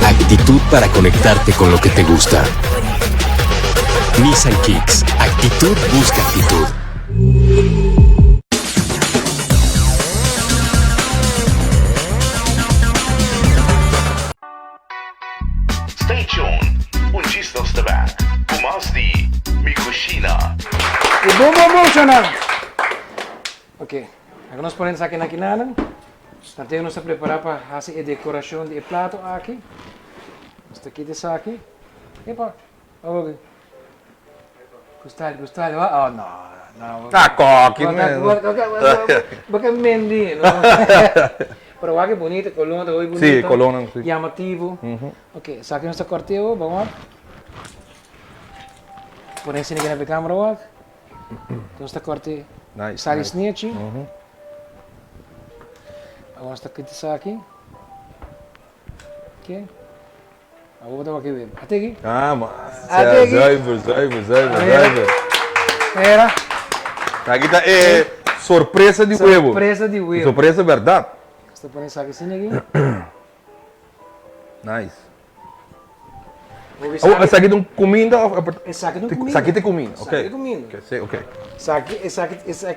Actitud para conectarte con lo que te gusta. Nissan Kicks. Actitud busca actitud. Stay tuned. Un gistos de back. Umas di Mikushina. E bom, Xanã. Ok, agora nós podemos aqui na quinana. Nós temos que preparar para fazer a decoração do prato aqui. Nós aqui desse aqui. Epa, ok. Gostado, oh não. Ah, coque, né? Porque mendi, não? Pero aqui bonito, coluna, oi bonito. Sim, coluna, sim. Chamativo. Ok, isso aqui nós cortemos, vamos lá. Por esse aqui na câmera, ó. Então está corte. Nice. Sali Nice. sneetje. Agora está aqui aqui. Ok. Agora vou aqui ver. Até aqui. Ah, mas. Até aqui. Zuiver. Era. Aqui tá. Surpresa de huevo. Surpresa de huevo. Surpresa verdade. Está por esse aqui. Nice. Vou ver Oh, essa aqui de comida. Esse aqui de comida. Essa aqui tem comida, Esse ok. aqui de comida. Ok, sim, ok.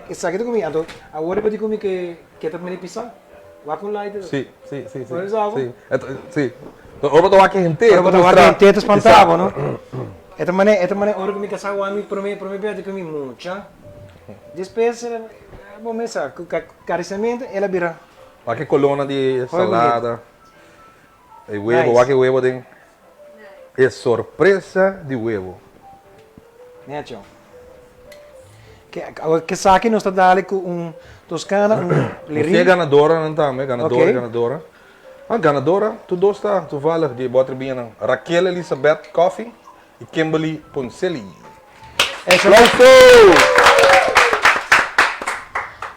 Esse aqui de comida. Então, agora eu vou comer que está para pizza. Vai com light. Sim. Por exemplo? Sim. Então, eu vou tomar aqui inteiro. Eu vou tomar aqui inteiro espantado, não? Esta maneira, hora que me casar, eu para mim pede comer muito. Depois, vou começar com carecimento, ela vira. Aqui coluna de salada. E huevo, Nice. aqui huevo tem. É surpresa de huevo. Né, tio? Que saque nós está dando com toscana, Você é ganadora, não tá? Ganadora, Ok. ganadora. A ganadora, tu gosta, tu vale de botar bem. Raquel Elizabeth Coffee e Kimberly Poncelli. Essa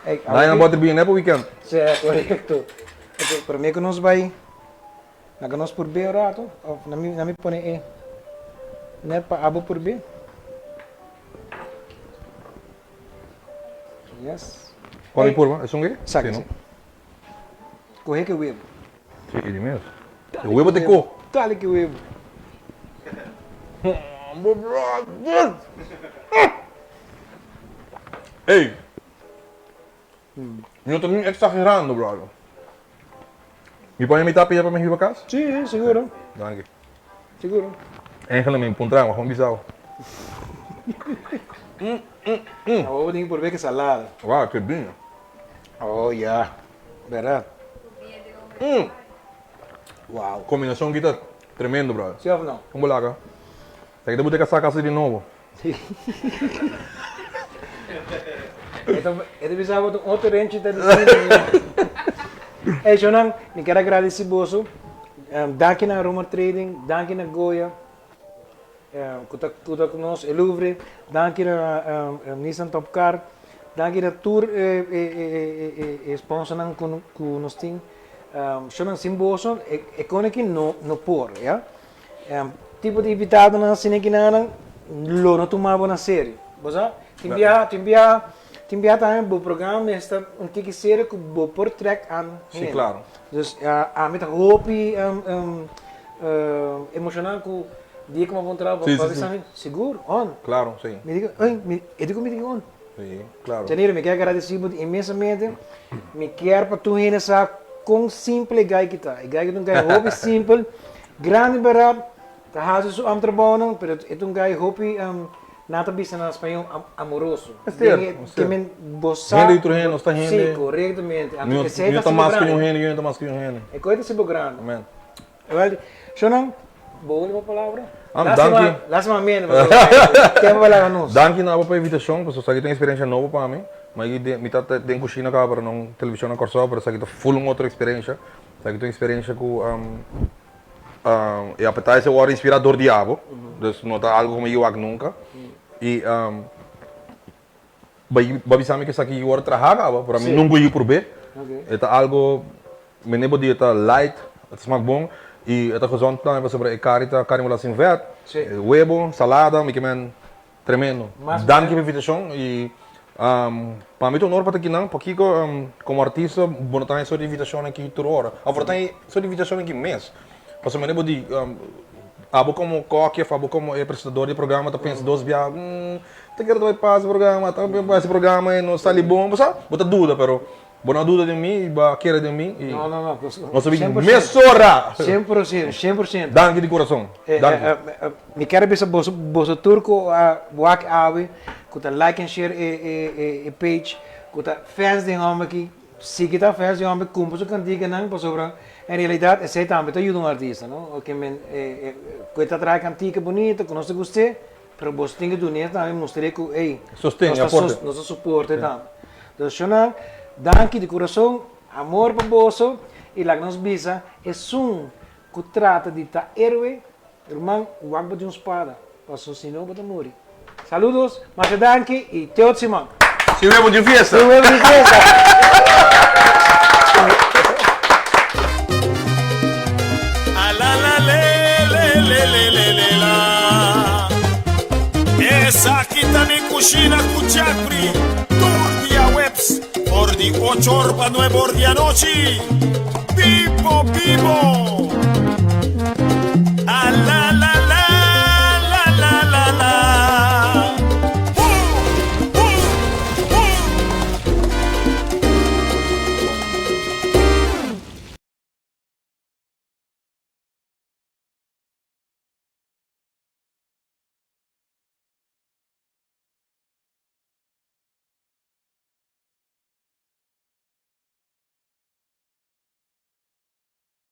Daí não bota bem, né, pro weekend? sim, correto. Ok, para mim que nós vai, que nós por bem rato, na me põe né, para abo por bem. Yes. Qual é por lá? É só um quê? Sabe, Sim, sim. Corre que o web. não? Sim, ele mesmo. O huevo de cor. Dale que o web. Ei! Eu tô nem exagerando, brother. Me põe a mitad para me ir para casa? Sim, seguro. Danke. Seguro. Eigenlijk me encontramos, gewoon bizar. Agora tem por ver que salada. Uau, que bem. Oh, yeah. Verdade? Uau. Combinação aqui tá tremendo, brother. Sim ou não? Vamos lá, cara. Tem que botar essa casa de novo. Então, eu precisava de outro rente da desenho. É, Jonan, me quero agradecer você. Danke na Roma Trading, danke na Goya. Kuta conosco, é Louvre, danke na Nissan Top Car, danke na Tour sponsor com nós tem. Jonan Simboso, é com aqui no por, ja? Tipo de invitado na cine que não lo tomava na série. Você? Timbia também o programa está que série que o por track an. Sim, claro. Dus a met hoop emocional que dia que eu vou entrar, Sim, vou sim, fazer seguro, on. Claro, sim. Me diga, me diga on. Sim, claro. Janeiro, me quero agradecer muito imensamente. Me quero para tu ainda essa com simples gai que tá. Gai que tu gai hobby simples, grande barato. Tá raso su am trabalho, pero é um gai hobby nada bisa na espanhol amoroso. Que men bossa. Rende outro rende, está rende. Sim, corretamente. Eu estou mais que um rende, eu estou mais que um rende. É coisa se grande. Amém. Well, Shonan, boa uma palavra. Danke. Laat me Quer falar nós? Danke na para a invitação, porque isso aqui tem experiência nova para mim. Mas me tá tem cozinha cá para não televisão na Corsó, para isso aqui tá full uma outra experiência. Isso aqui tem experiência com e apetece o hora inspirador diabo. Dus não tá algo como eu nunca. E babi sabe que isso aqui eu hora trabalha, para mim não vou ir por B. É algo me nebo dia tá light, smaak bom. E é gezond também para sobre carne mola sem vet, huevo, salada, me que men tremendo. Mas, Dank pela invitação e para mim é um honor para estar aqui não, porque como artista, vou ter essa invitação aqui toda hora. Agora tem essa invitação aqui mês. Mas eu me lembro de abo como coque, abo como apresentador de programa, tá pensando dois dias, te quero vai passar programa, tá esse programa e não está ali bom, sabe? Bota dúvida, pero boa dúvida de mim, ba queira de mim e Não. nós sabemos mesora. 100%. Dank de coração. Me quero ver se você turco buak awe, kuta like and share e page, kuta fans de homem aqui, se kita fans de homem cumpre su cantiga não para sobra. Em realidade, esse também ajuda um artista, não? O que men kuta traz cantiga bonita, que nós gostei, pero você tem que doar também mostrar que ei, nosso suporte também. Então, Shonan, danke de coração, amor para você e lá nos visa é que trata de estar héroe, irmão, o água de uma espada, para senão para morrer. Saludos, mas danke e tchau, Simão. Se vemos de fiesta. Esa kita Mikushina Kuchakri, Turdia Webs, por di 8 orba 9 ordia noci. Vivo!